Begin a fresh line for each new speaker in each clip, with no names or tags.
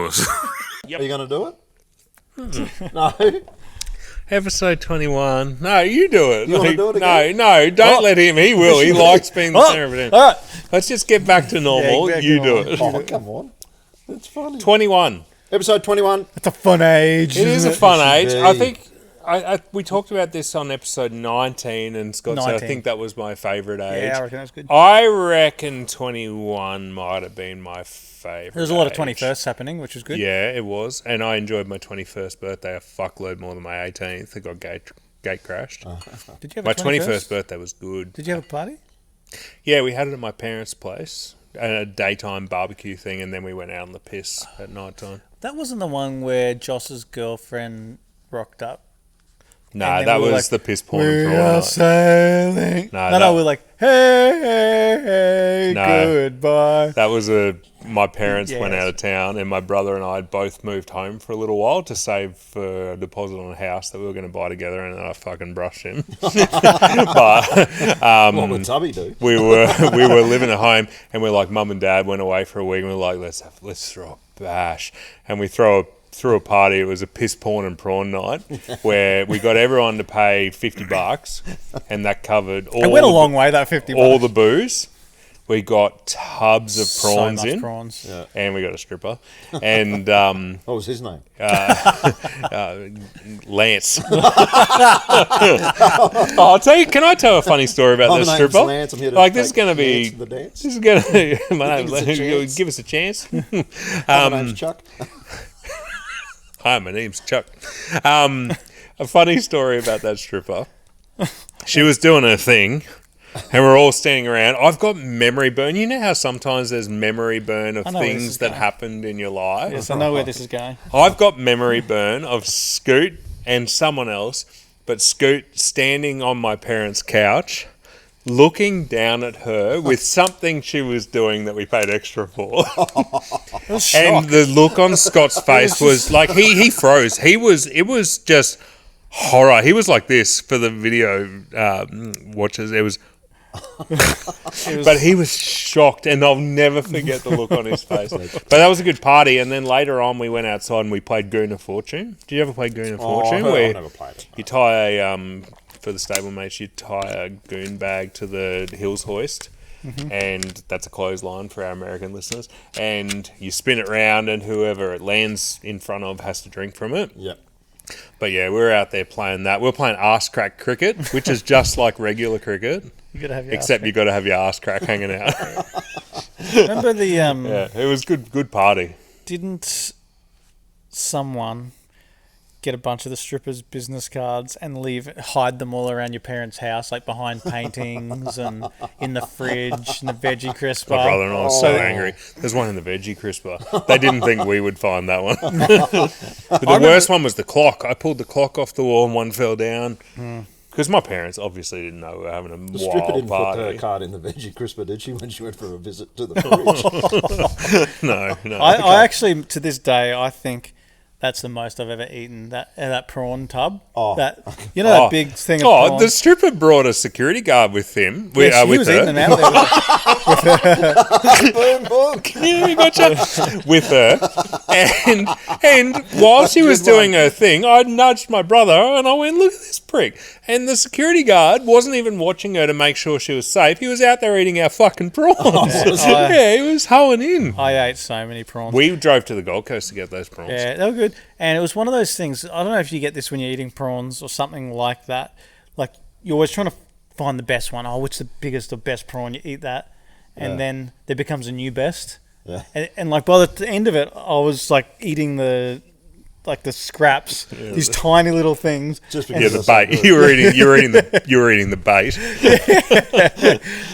yours.
Are you going to do it? No.
Episode 21. No, you do it.
You want to do it again?
No, don't let him. He will. He likes being the center of it.
All right.
Let's just get back to normal.
Yeah,
you do it.
Oh, come on. That's funny.
21.
Episode 21.
It's a fun age.
It is a
isn't
fun
Yes,
age.
indeed.
I think we talked about this on episode 19, and Scott said I
19.
think that was my favourite age.
Yeah, I reckon that's good.
I reckon 21 might have been my favourite.
There's a lot of
age.
21st happening, which was good.
Yeah, it was. And I enjoyed my 21st birthday a fuckload more than my 18th. It got gate crashed.
Did you have
My
a
21st birthday was good.
Did you have a party?
Yeah, we had it at my parents' place. A daytime barbecue thing, and then we went out on the piss at night time.
That wasn't the one where Joss's girlfriend rocked up.
Nah,
then
that
we were
was
like,
the piss porn
We
and prawn
are
night.
sailing. No, we're like, hey,
No.
goodbye.
That was my parents went
Yes.
out of town, and my brother and I both moved home for a little while to save for a deposit on a house that we were going to buy together, and then I fucking brushed him. But
What would Tubby do?
we were living at home, and we're like, Mum and Dad went away for a week, and we're like, let's throw a bash, and we threw a party. It was a piss porn and prawn night where we got everyone to pay $50, and that covered all.
It went a long way, that 50 bucks.
all the booze. We got tubs of prawns
so much
in,
prawns.
Yeah.
and we got a stripper, and
What was his name?
Lance. I'll tell you. Can I tell a funny story about
My
this
name's
stripper?
Lance. I'm here to
Like this is
take
going to be.
Lance to the dance.
This is going to. My name's
Give us a
Lance.
chance.
Give us a chance.
My name's Chuck.
Hi, my name's Chuck. A funny story about that stripper. She was doing her thing, and we're all standing around. I've got memory burn. You know how sometimes there's memory burn of
I know where this
things
is
that
going.
happened in your life?
Yes, I know where this is going.
I've got memory burn of Scoot and someone else, but Scoot standing on my parents' couch, looking down at her with something she was doing that we paid extra for. And the look on Scott's face was like he froze. It was just horror. He was like this for the video watchers. It was but he was shocked, and I'll never forget the look on his face. But that was a good party, and then later on we went outside and we played Goon of Fortune. Did you ever play Goon of Fortune?
I never played it.
You tie a for the stablemates, you tie a goon bag to the hills hoist, and that's a clothesline for our American listeners, and you spin it round, and whoever it lands in front of has to drink from it.
Yep.
But yeah, we were out there playing that. We were playing arse crack cricket, which is just like regular cricket,
You gotta have your
except you got to have your arse crack hanging out.
Remember the
Yeah, it was good party.
didn't someone get a bunch of the strippers' business cards and hide them all around your parents' house, like behind paintings and in the fridge and the veggie crisper?
My brother-in-law was so angry. There's one in the veggie crisper. They didn't think we would find that one. But the worst one was the clock. I pulled the clock off the wall and one fell down. Because my parents obviously didn't know we were having a
The stripper
wild
didn't put her
party.
card in the veggie crisper, did she, when she went for a visit to the fridge?
No.
I actually, to this day, I think that's the most I've ever eaten. That prawn tub.
Oh.
That that big thing of prawns.
The stripper brought a security guard with him.
Yes, he
with
was
her.
eating them out there.
Boom, boom.
Yeah, gotcha. With her. And while she was doing her thing, I nudged my brother and I went, look at this prick. And the security guard wasn't even watching her to make sure she was safe. He was out there eating our fucking prawns. Yeah, he was hoeing in.
I ate so many prawns.
We drove to the Gold Coast to get those prawns.
Yeah, they were good. And it was one of those things, I don't know if you get this when you're eating prawns or something like that. Like, you're always trying to find the best one. Oh, which is the biggest or best prawn? You eat that. And then there becomes a new best.
Yeah.
And like, by the end of it, I was like eating the scraps, these tiny little things.
Just
Yeah,
because
the
they're so
bait.
good.
You were eating the bait.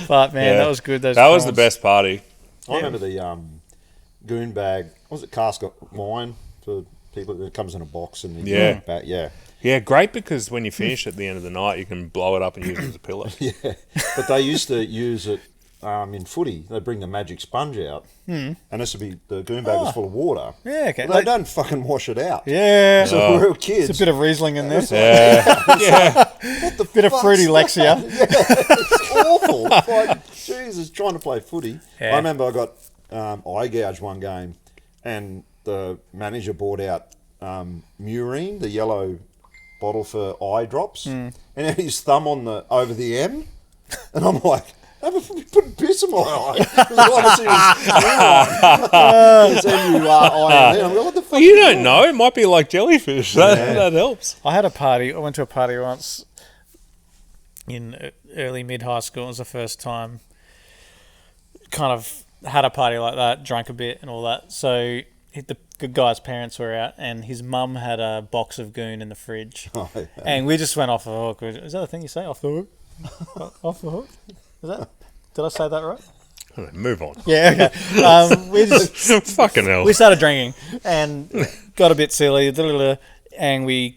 But man,
Yeah.
that was good.
That was the best party.
I remember the goon bag. Was it cask of wine for people? It comes in a box and
Yeah.
bag. Yeah,
Yeah, great, because when you finish at the end of the night, you can blow it up and use it as a pillow.
yeah. But they used to use it in footy. They bring the magic sponge out, and this would be the goon bag was full of water.
Yeah, okay.
They don't fucking wash it out.
Yeah.
So we were kids.
It's a bit of Riesling in there.
Yeah.
What the
Bit of
fuck's
fruity
that?
Lexia.
Yeah, it's awful. It's like, Jesus, trying to play footy.
Yeah.
I remember I got eye gouged one game, and the manager brought out Murine, the yellow bottle for eye drops, and had his thumb over the M, and I'm like, I'm putting piss in my eye. Because all I see was M-U-R-I-N-E. I'm like, what the fuck?
Well, you don't know. It might be like jellyfish. That helps.
I had a party. I went to a party once in early mid-high school. It was the first time kind of had a party like that, drank a bit and all that. So the good guy's parents were out and his mum had a box of goon in the fridge. Oh, yeah. And we just went off the hook. Is that a thing you say? Off the hook? Off the hook? Did I say that right?
Move on.
Yeah, okay. We just
fucking hell.
We started drinking and got a bit silly, and we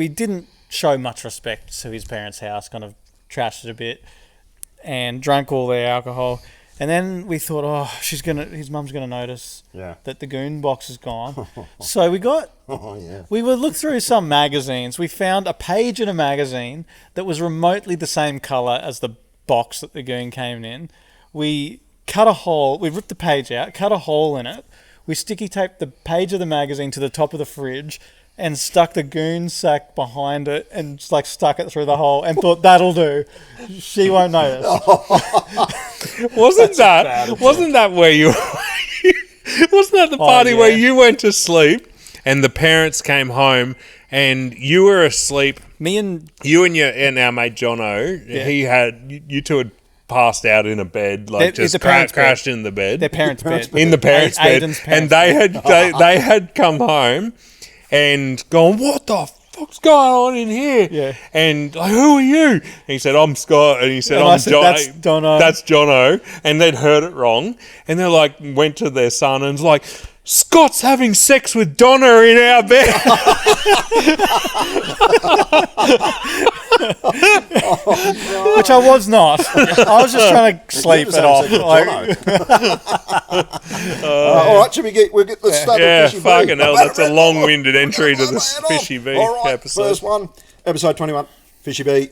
didn't show much respect to his parents' house. Kind of trashed it a bit and drank all their alcohol. And then we thought, his mum's gonna notice that the goon box is gone. So we would look through some magazines. We found a page in a magazine that was remotely the same colour as the box that the goon came in. We cut a hole. We ripped the page out, cut a hole in it. We sticky taped the page of the magazine to the top of the fridge and stuck the goon sack behind it and just stuck it through the hole and thought that'll do. She won't notice.
Wasn't that where you? Wasn't that the party where you went to sleep and the parents came home and you were asleep? You and our mate Jono, you two had passed out in a bed, crashed in the bed.
Their parents' bed.
In the parents' bed. And they had come home and gone, what the fuck's going on in here?
Yeah.
And who are you? And he said, I'm Scott. And he said, I'm John.
That's Donna.
That's Jono. And they'd heard it wrong. And they went to their son and was like, Scott's having sex with Donna in our bed.
Which I was not. I was just trying to sleep it off.
All right, let's start with Fishy B.
Fucking hell, that's a long-winded entry to this Fishy B episode.
First one, episode 21, Fishy B.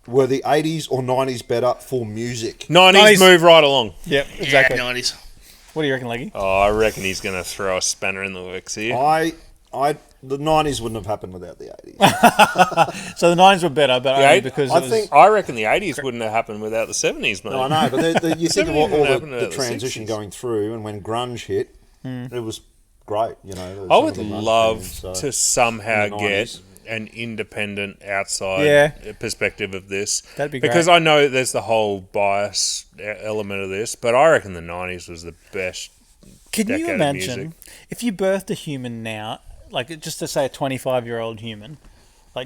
Were the 80s or 90s better for music?
90s move right along.
Yep, exactly.
Yeah, 90s.
What do you reckon, Leggy?
Oh, I reckon he's going to throw a spanner in the works here.
The 90s wouldn't have happened without the 80s.
So the 90s were better, but only because
I reckon the 80s wouldn't have happened without the 70s, mate.
No, I know, but you think of all the transition going through, and when grunge hit, it was great.
I would love to somehow get an independent outside perspective of this.
That'd be great.
Because I know there's the whole bias element of this, but I reckon the 90s was the best.
Can you imagine if you birthed a human now, just to say a 25-year-old human,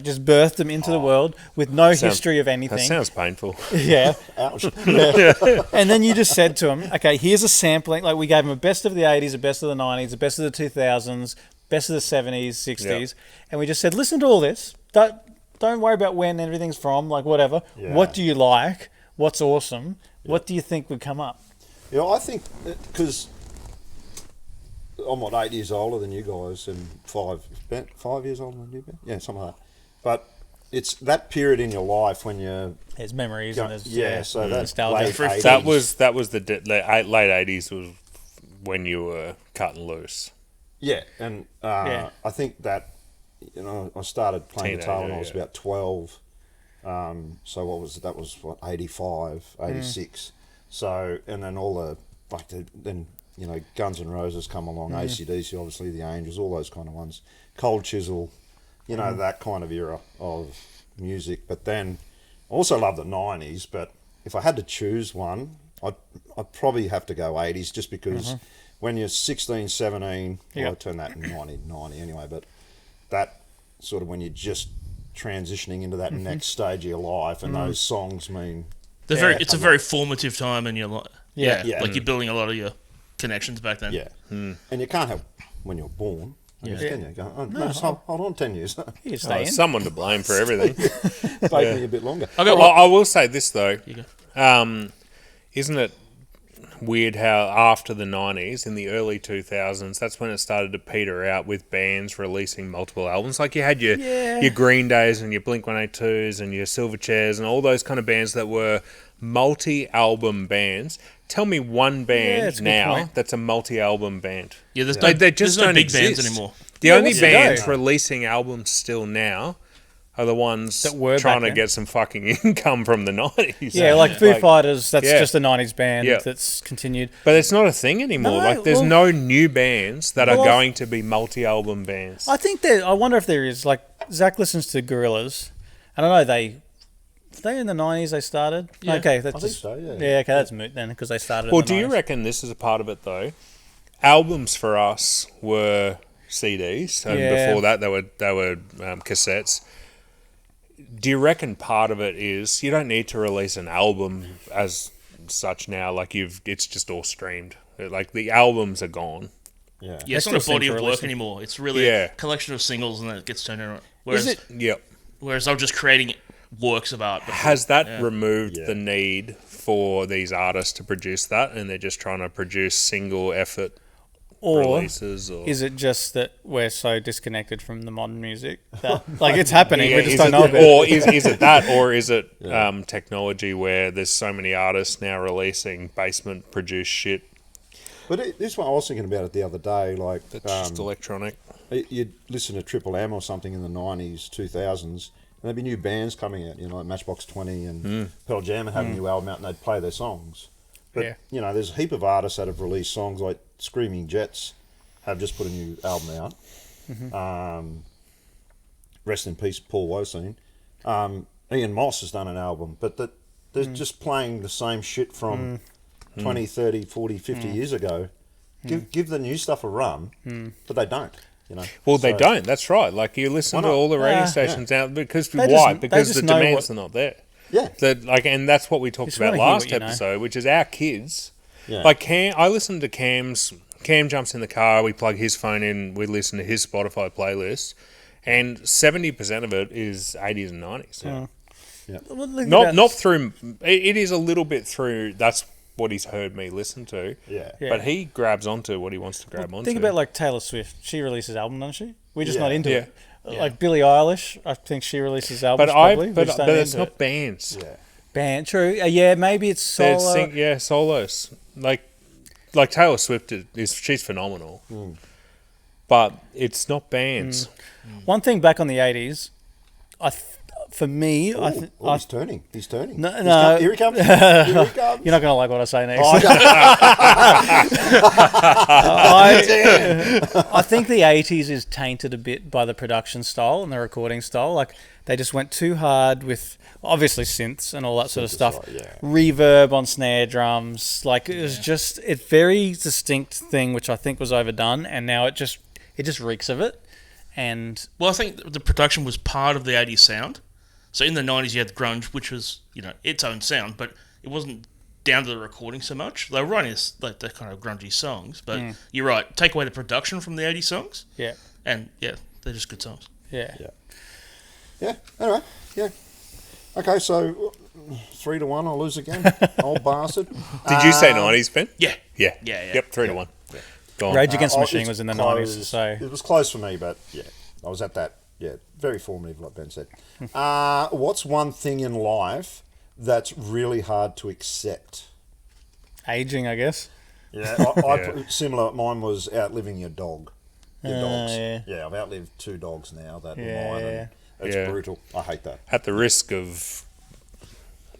just birthed them into the world with no history of anything.
That sounds painful.
Yeah.
Ouch.
Yeah. And then you just said to them, okay, here's a sampling. We gave them a best of the 80s, a best of the 90s, a best of the 2000s, best of the 70s, 60s. And we just said, listen to all this. Don't worry about when everything's from, whatever. Yeah. What do you like? What's awesome? Yeah. What do you think would come up?
Yeah, I think because I'm 8 years older than you guys and 5 years older than you, Ben? Yeah, something like that. But it's that period in your life when
there's memories and there's
so that's
nostalgia.
That was the late 80s was when you were cutting loose.
Yeah, and I think that I started playing guitar when I was about 12. So what was that was 85, 86. So and then all the Guns N' Roses come along, AC/DC, obviously the Angels, all those kind of ones. Cold Chisel, that kind of era of music. But then I also love the 90s, but if I had to choose one, I'd probably have to go 80s just because when you're 16, 17, I turned that in 90 anyway, but that sort of when you're just transitioning into that next stage of your life and those songs mean...
It's a very formative time in your life.
Yeah.
You're building a lot of your connections back then.
Yeah. And you can't have when you're born. Can you? Go, hold on 10 years.
Someone to blame for everything.
Bake me a bit longer.
I will say this, though. Isn't it weird how after the 90s, in the early 2000s, that's when it started to peter out with bands releasing multiple albums. You had your Green Days and your Blink-182s and your Silverchairs and all those kind of bands that were multi-album bands. Tell me one band
it's a good
now
point.
that's a multi-album band.
Yeah, there's
They just
no
don't
big
exist
bands anymore.
The
Yeah,
only
what's the
bands
go?
releasing albums still now are the ones
That were
trying
back
to
then.
get some fucking income from the 90s.
Yeah, like Foo Fighters, that's
Yeah.
just a 90s band
Yeah.
that's continued.
But it's not a thing anymore.
No,
like, there's
well-
no new bands that are
Well,
going to be multi-album bands.
I think I wonder if there is. Like, Zach listens to Gorillaz, and I know they in the 90s they started.
Yeah,
okay, that's
I think
just,
so, yeah.
Yeah, okay, that's moot then because they started.
Well,
in the
do you
90s.
reckon this is a part of it, though? Albums for us were CDs, and
Yeah.
before that they were cassettes. Do you reckon part of it is you don't need to release an album as such now? Like it's just all streamed. Like the albums are gone.
Yeah.
Yeah, it's
They
not a
still
body
seem
of
to
work
listen.
anymore. It's really
Yeah.
a collection of singles and then it gets turned around. Whereas,
Is it?
Yep.
whereas I'm just creating works of art. before.
Has that
Yeah.
removed
Yeah.
the need for these artists to produce that, and they're just trying to produce single effort
Or
releases? Or
is it just that we're so disconnected from the modern music that like it's happening?
Yeah,
we just
is
don't
it-
know about it.
Or is it that, or is it technology where there's so many artists now releasing basement produced shit
But this one I was thinking about it the other day. Like,
that's just electronic?
you'd listen to Triple M or something in the 90s, 2000s, and there'd be new bands coming out, like Matchbox 20 and Pearl Jam would have a new album out and they'd play their songs. But,
Yeah.
there's a heap of artists that have released songs, like Screaming Jets have just put a new album out. Rest in peace, Paul Woseen. Ian Moss has done an album, but they're just playing the same shit from 20, 30, 40, 50 years ago. Give the new stuff a run, but they don't.
Well, they
So-
don't. That's right. Like you listen
Why
to
not?
all the radio
Yeah.
stations now because
They
why?
just- they
Because
just
the
know
demands
what-
are not there.
Yeah.
And that's what we talked
Just
about
wanna hear
last
what you know.
episode, which is our kids.
Yeah.
Like I listen to Cam's. Cam jumps in the car. We plug his phone in. We listen to his Spotify playlist, and 70% of it is 80s and 90s.
Well, look
Not
about-
not through. It is a little bit through. That's what he's heard me listen to.
Yeah.
Yeah.
But he grabs onto what he wants to grab onto.
Think about like Taylor Swift. She releases album, doesn't she? We're just
Yeah.
not into
Yeah.
it. Like Billie Eilish, I think she releases albums.
but
probably. We're just
but
not
it's
into
not
it.
bands.
Yeah.
Band. True. Yeah, maybe it's
They're
solo.
solos. Like Taylor Swift she's phenomenal. But it's not bands.
One thing back on the 80s, for me,
He's turning. He's turning.
No,
He's
no.
here he comes. Here he comes.
you're not going to like what I say next.
Oh,
I think the 80s is tainted a bit by the production style and the recording style. Like, they just went too hard with, obviously, synths and all that sort of stuff.
yeah.
Reverb on snare drums. Like, it was just a very distinct thing, which I think was overdone. And now it just reeks of it. And
Well, I think the production was part of the 80s sound. So in the 90s, you had grunge, which was, its own sound, but it wasn't down to the recording so much. They were writing like the kind of grungy songs, but you're right. Take away the production from the 80s songs,
yeah.
and they're just good songs.
Yeah.
Yeah. Anyway. Yeah. Okay. So 3-1. I'll lose again. Old bastard.
Did you say 90s, Ben?
Yeah.
Yeah.
Yeah.
Yep, 3-1. Go on.
Rage Against the
Oh,
Machine
it's
was in the
close.
90s, so...
It was close for me, but yeah, I was at that. Yeah, very formative, like Ben said. What's one thing in life that's really hard to accept?
Aging, I guess.
Yeah, similar. Mine was outliving your dog. Your dogs.
Yeah.
I've outlived 2 dogs now that were
Yeah,
mine,
yeah.
and it's
Yeah.
brutal. I hate that.
At the risk of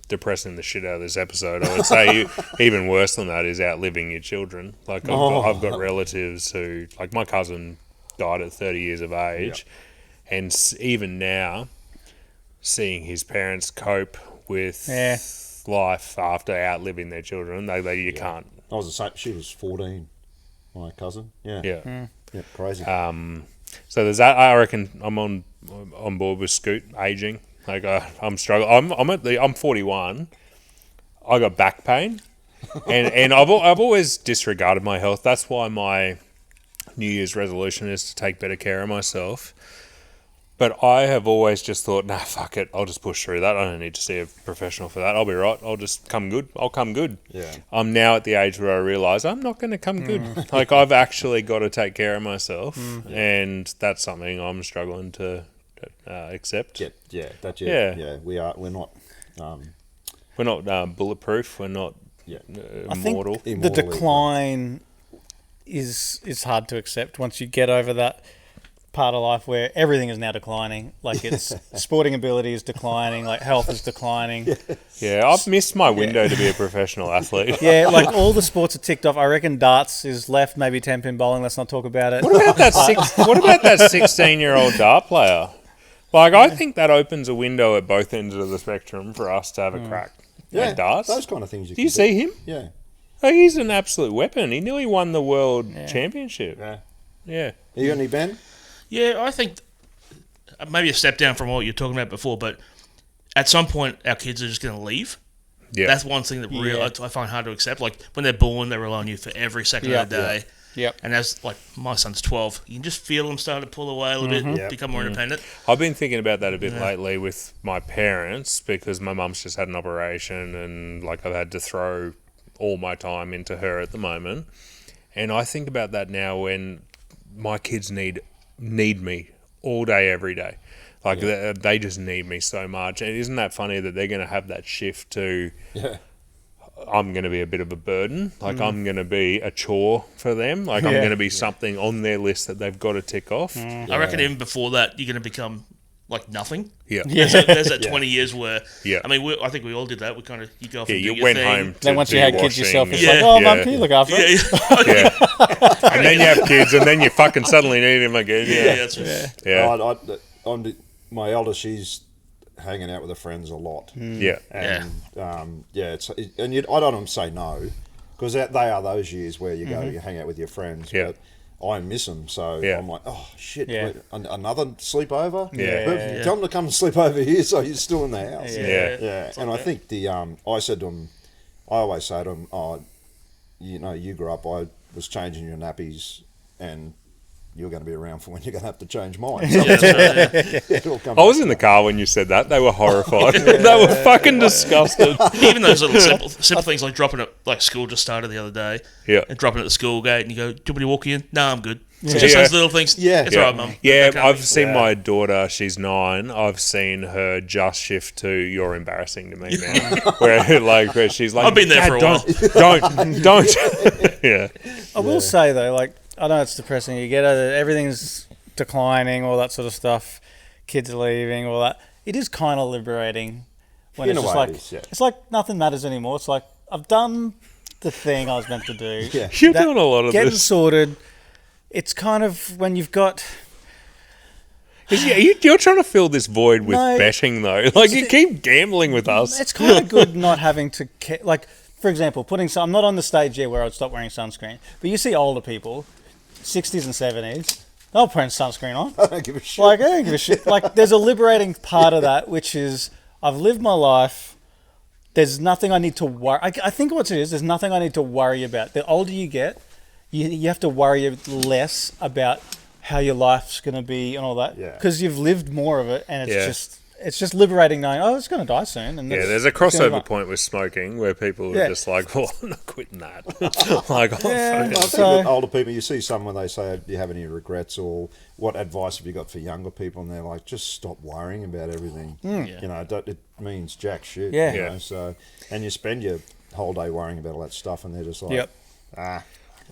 depressing the shit out of this episode, I would say even worse than that is outliving your children. Like I've got relatives who, like my cousin died at 30 years of age, and even now, seeing his parents cope with life after outliving their children, you can't.
I was the same. She was 14. My cousin. Yeah.
Yeah.
Yeah. Crazy.
So there's that. I reckon I'm on board with Scoot aging. Like I'm struggling. I'm 41. I got back pain, and I've always disregarded my health. That's why my New Year's resolution is to take better care of myself. But I have always just thought, nah, fuck it. I'll just push through that. I don't need to see a professional for that. I'll be right. I'll just come good. I'll come good.
Yeah.
I'm now at the age where I realise I'm not going to come good. Like, I've actually got to take care of myself. And that's something I'm struggling to accept.
Yeah.
Yeah.
Yeah. We're not
We're not bulletproof. We're not immortal.
I think the decline is hard to accept once you get over that part of life where everything is now declining. Like it's sporting ability is declining, like health is declining.
Yeah, I've missed my window to be a professional athlete.
Yeah, like all the sports are ticked off. I reckon darts is left, maybe 10-pin bowling. Let's not talk about it.
What about that 16-year-old dart player? Like, I think that opens a window at both ends of the spectrum for us to have a crack at darts.
Those kind of things.
Do you see him?
Yeah.
Oh, he's an absolute weapon. He nearly won the world championship. Yeah.
Are you got any, Ben?
Yeah, I think maybe a step down from what you were talking about before, but at some point our kids are just going to leave.
Yeah.
That's one thing that really I find hard to accept. Like when they're born, they rely on you for every second of the day.
Yep.
And as like my son's 12, you can just feel them starting to pull away a little bit, become more independent.
I've been thinking about that a bit lately with my parents because my mum's just had an operation and like I've had to throw all my time into her at the moment. And I think about that now when my kids need me all day, every day. Like they just need me so much. And isn't that funny that they're going to have that shift to I'm going to be a bit of a burden. Like I'm going to be a chore for them. Like I'm going to be something on their list that they've got to tick off.
I reckon even before that, you're going to become like nothing.
Yeah.
There's that 20 years where, I mean, I think we all did that. We kind of, you go off and do
you
your
went
thing.
home to
then once
do
you had
washing.
kids yourself, it's like, oh, Mum, can you look after it?
And then you have kids and then you fucking suddenly need them again.
Yeah, that's right.
Yeah.
My eldest, she's hanging out with her friends a lot.
Yeah.
And I don't want to say no, because they are those years where you go, you hang out with your friends.
Yeah.
But I miss them, so I'm like, oh shit, wait, another sleepover.
Yeah.
Tell them to come and sleep over here, so you're still in the house.
Yeah.
And I think I said to them, I always say to them, oh, you grew up, I was changing your nappies, and you're going to be around for when you're going to have to change mine. So
I was in the car when you said that. They were horrified. They were fucking disgusted.
Even those little simple things like dropping it, like school just started the other day.
Yeah.
And dropping at the school gate and you go, do you want me to walk you in? No, I'm good.
Yeah.
Just those little things.
Yeah.
It's all right, Mum.
Yeah, I've seen my daughter, she's 9. I've seen her just shift to you're embarrassing to me now. where she's like,
I've been there for a
while. Don't. Yeah.
I will say though, like, I know it's depressing. You get everything's declining, all that sort of stuff. Kids are leaving, all that. It is kind of liberating when it's just like it's like nothing matters anymore. It's like I've done the thing I was meant to do.
You're doing a lot of
getting
this.
sorted. It's kind of when you've got.
You're trying to fill this void with betting though. Like you keep gambling with us.
It's kind of good not having to like. For example, I'm not on the stage yet where I'd stop wearing sunscreen, but you see older people. 60s and 70s, they'll put sunscreen on.
I don't give a shit.
Like, I don't give a shit. Like, there's a liberating part of that, which is I've lived my life. There's nothing I need to worry. I think what it is, there's nothing I need to worry about. The older you get, you have to worry less about how your life's going to be and all that. Because you've lived more of it, and it's just liberating knowing, oh, it's going to die soon. And
there's a crossover point with smoking where people are just like, well, I'm not quitting that. Like,
I think with older people, you see some when they say, do you have any regrets or what advice have you got for younger people? And they're like, just stop worrying about everything. You know, it means jack shit. You know, so, and you spend your whole day worrying about all that stuff and they're just like,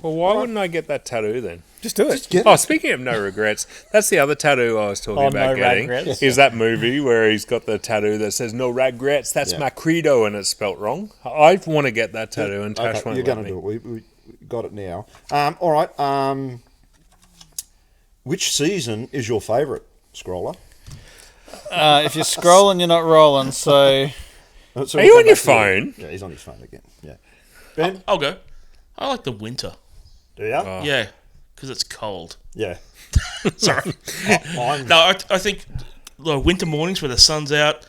well, why wouldn't I get that tattoo then?
Just do it.
Speaking of no regrets, that's the other tattoo I was talking about getting.
Regrets.
Is that movie where he's got the tattoo that says no regrets, that's my credo, and it's spelt wrong. I want to get that tattoo and Tash won't
you're going to do it. We got it now. All right. Which season is your favourite, Scroller?
If you're scrolling, you're not rolling, so...
Are you on your phone?
Yeah, he's on his phone again. Yeah. Ben?
I'll go. I like the winter.
Do you?
Yeah, because it's cold.
Yeah.
Sorry. No, I think the winter mornings where the sun's out,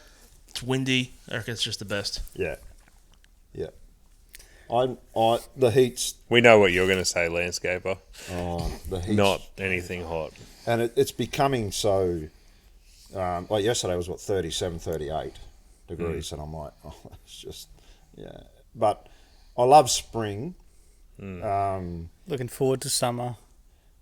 it's windy. I reckon it's just the best.
Yeah. Yeah. The heat's...
We know what you're going to say, landscaper.
The heat's...
Not anything hot.
And it's becoming so... like yesterday was, 37, 38 degrees. And I'm like, it's just... Yeah. But I love spring.
Looking forward to summer.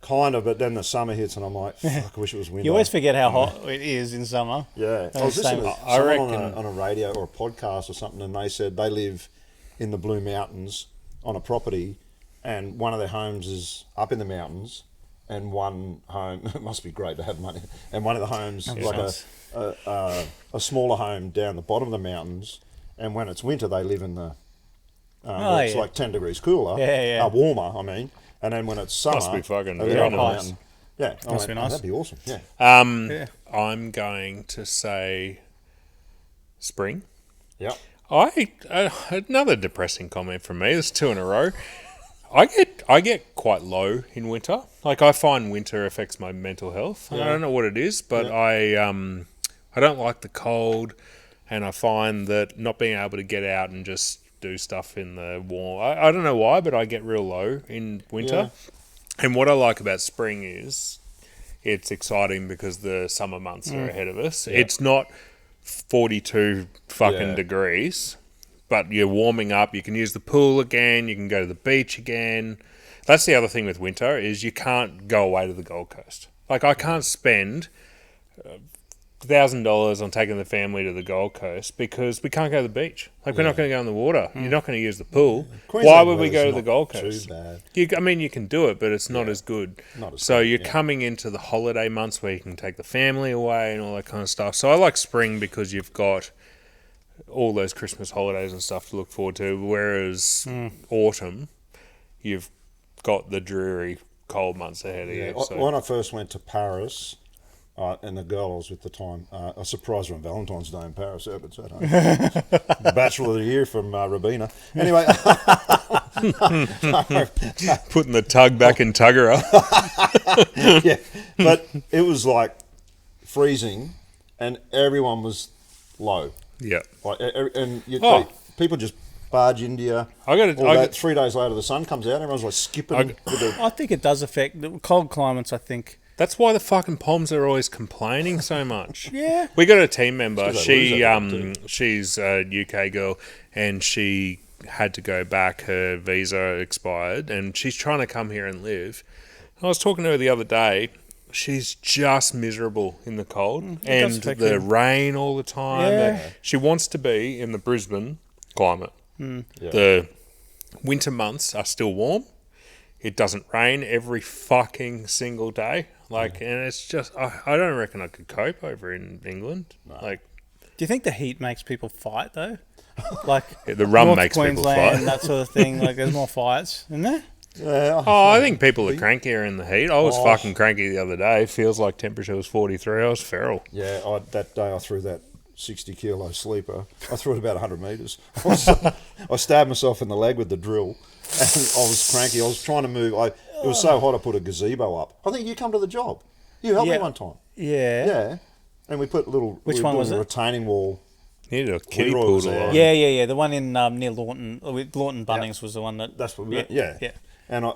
Kind of, but then the summer hits and I'm like, fuck, I wish it was winter.
You always forget how hot it is in summer.
Yeah. I was listening to someone on a radio or a podcast or something, and they said they live in the Blue Mountains on a property, and one of their homes is up in the mountains, and one home, it must be great to have money, and one of the homes is like a smaller home down the bottom of the mountains, and when it's winter they live in the, it's like 10 degrees cooler, warmer, I mean. And then when it's summer,
must be fucking
very
nice.
Yeah,
Must be nice.
That'd be awesome. Yeah.
I'm going to say spring.
Yep.
Another depressing comment from me. There's 2 in a row. I get quite low in winter. Like, I find winter affects my mental health. I don't know what it is, but I don't like the cold, and I find that not being able to get out and just do stuff in the warm. I don't know why, but I get real low in winter. Yeah. And what I like about spring is it's exciting because the summer months are ahead of us. Yeah. It's not 42 fucking degrees, but you're warming up. You can use the pool again. You can go to the beach again. That's the other thing with winter is you can't go away to the Gold Coast. Like, I can't spend $1,000 on taking the family to the Gold Coast because we can't go to the beach. Like, we're not going to go in the water. You're not going to use the pool. Why would we go to the Gold Coast?
Too bad.
You can do it, but it's not as good. You're coming into the holiday months where you can take the family away and all that kind of stuff. So I like spring because you've got all those Christmas holidays and stuff to look forward to, whereas autumn, you've got the dreary cold months ahead of you. So.
When I first went to Paris, and the girl I was with at the time, I surprised her on Valentine's Day in Paris. But Bachelor of the Year from Rabina. Anyway,
putting the tug back in Tuggerah.
Yeah, but it was like freezing, and everyone was low.
Yeah,
people just barge into you. 3 days later, the sun comes out. Everyone's like skipping.
I think it does affect the cold climates. I think.
That's why the fucking Poms are always complaining so much.
Yeah.
We got a team member. She's a UK girl, and she had to go back. Her visa expired, and she's trying to come here and live. I was talking to her the other day. She's just miserable in the cold and the rain all the time.
Yeah.
She wants to be in the Brisbane climate.
Yeah.
The winter months are still warm. It doesn't rain every fucking single day. And it's just, I don't reckon I could cope over in England.
No.
Do
you think the heat makes people fight, though? The
rum
North
makes
Queensland,
people fight.
And that sort of thing. There's more fights, isn't there?
Yeah.
I think people are crankier in the heat. I was fucking cranky the other day. It feels like temperature was 43. I was feral.
Yeah, that day I threw that 60-kilo sleeper. I threw it about 100 metres. I stabbed myself in the leg with the drill, and I was cranky. I was trying to move. It was so hot I put a gazebo up. I think you come to the job. You helped me one time.
Yeah.
Yeah. And we put
Which one was it?
A retaining wall.
You needed a kiddie pool.
Yeah. The one in near Lawton. Lawton Bunnings was the one that...
That's what we went. Yeah. And I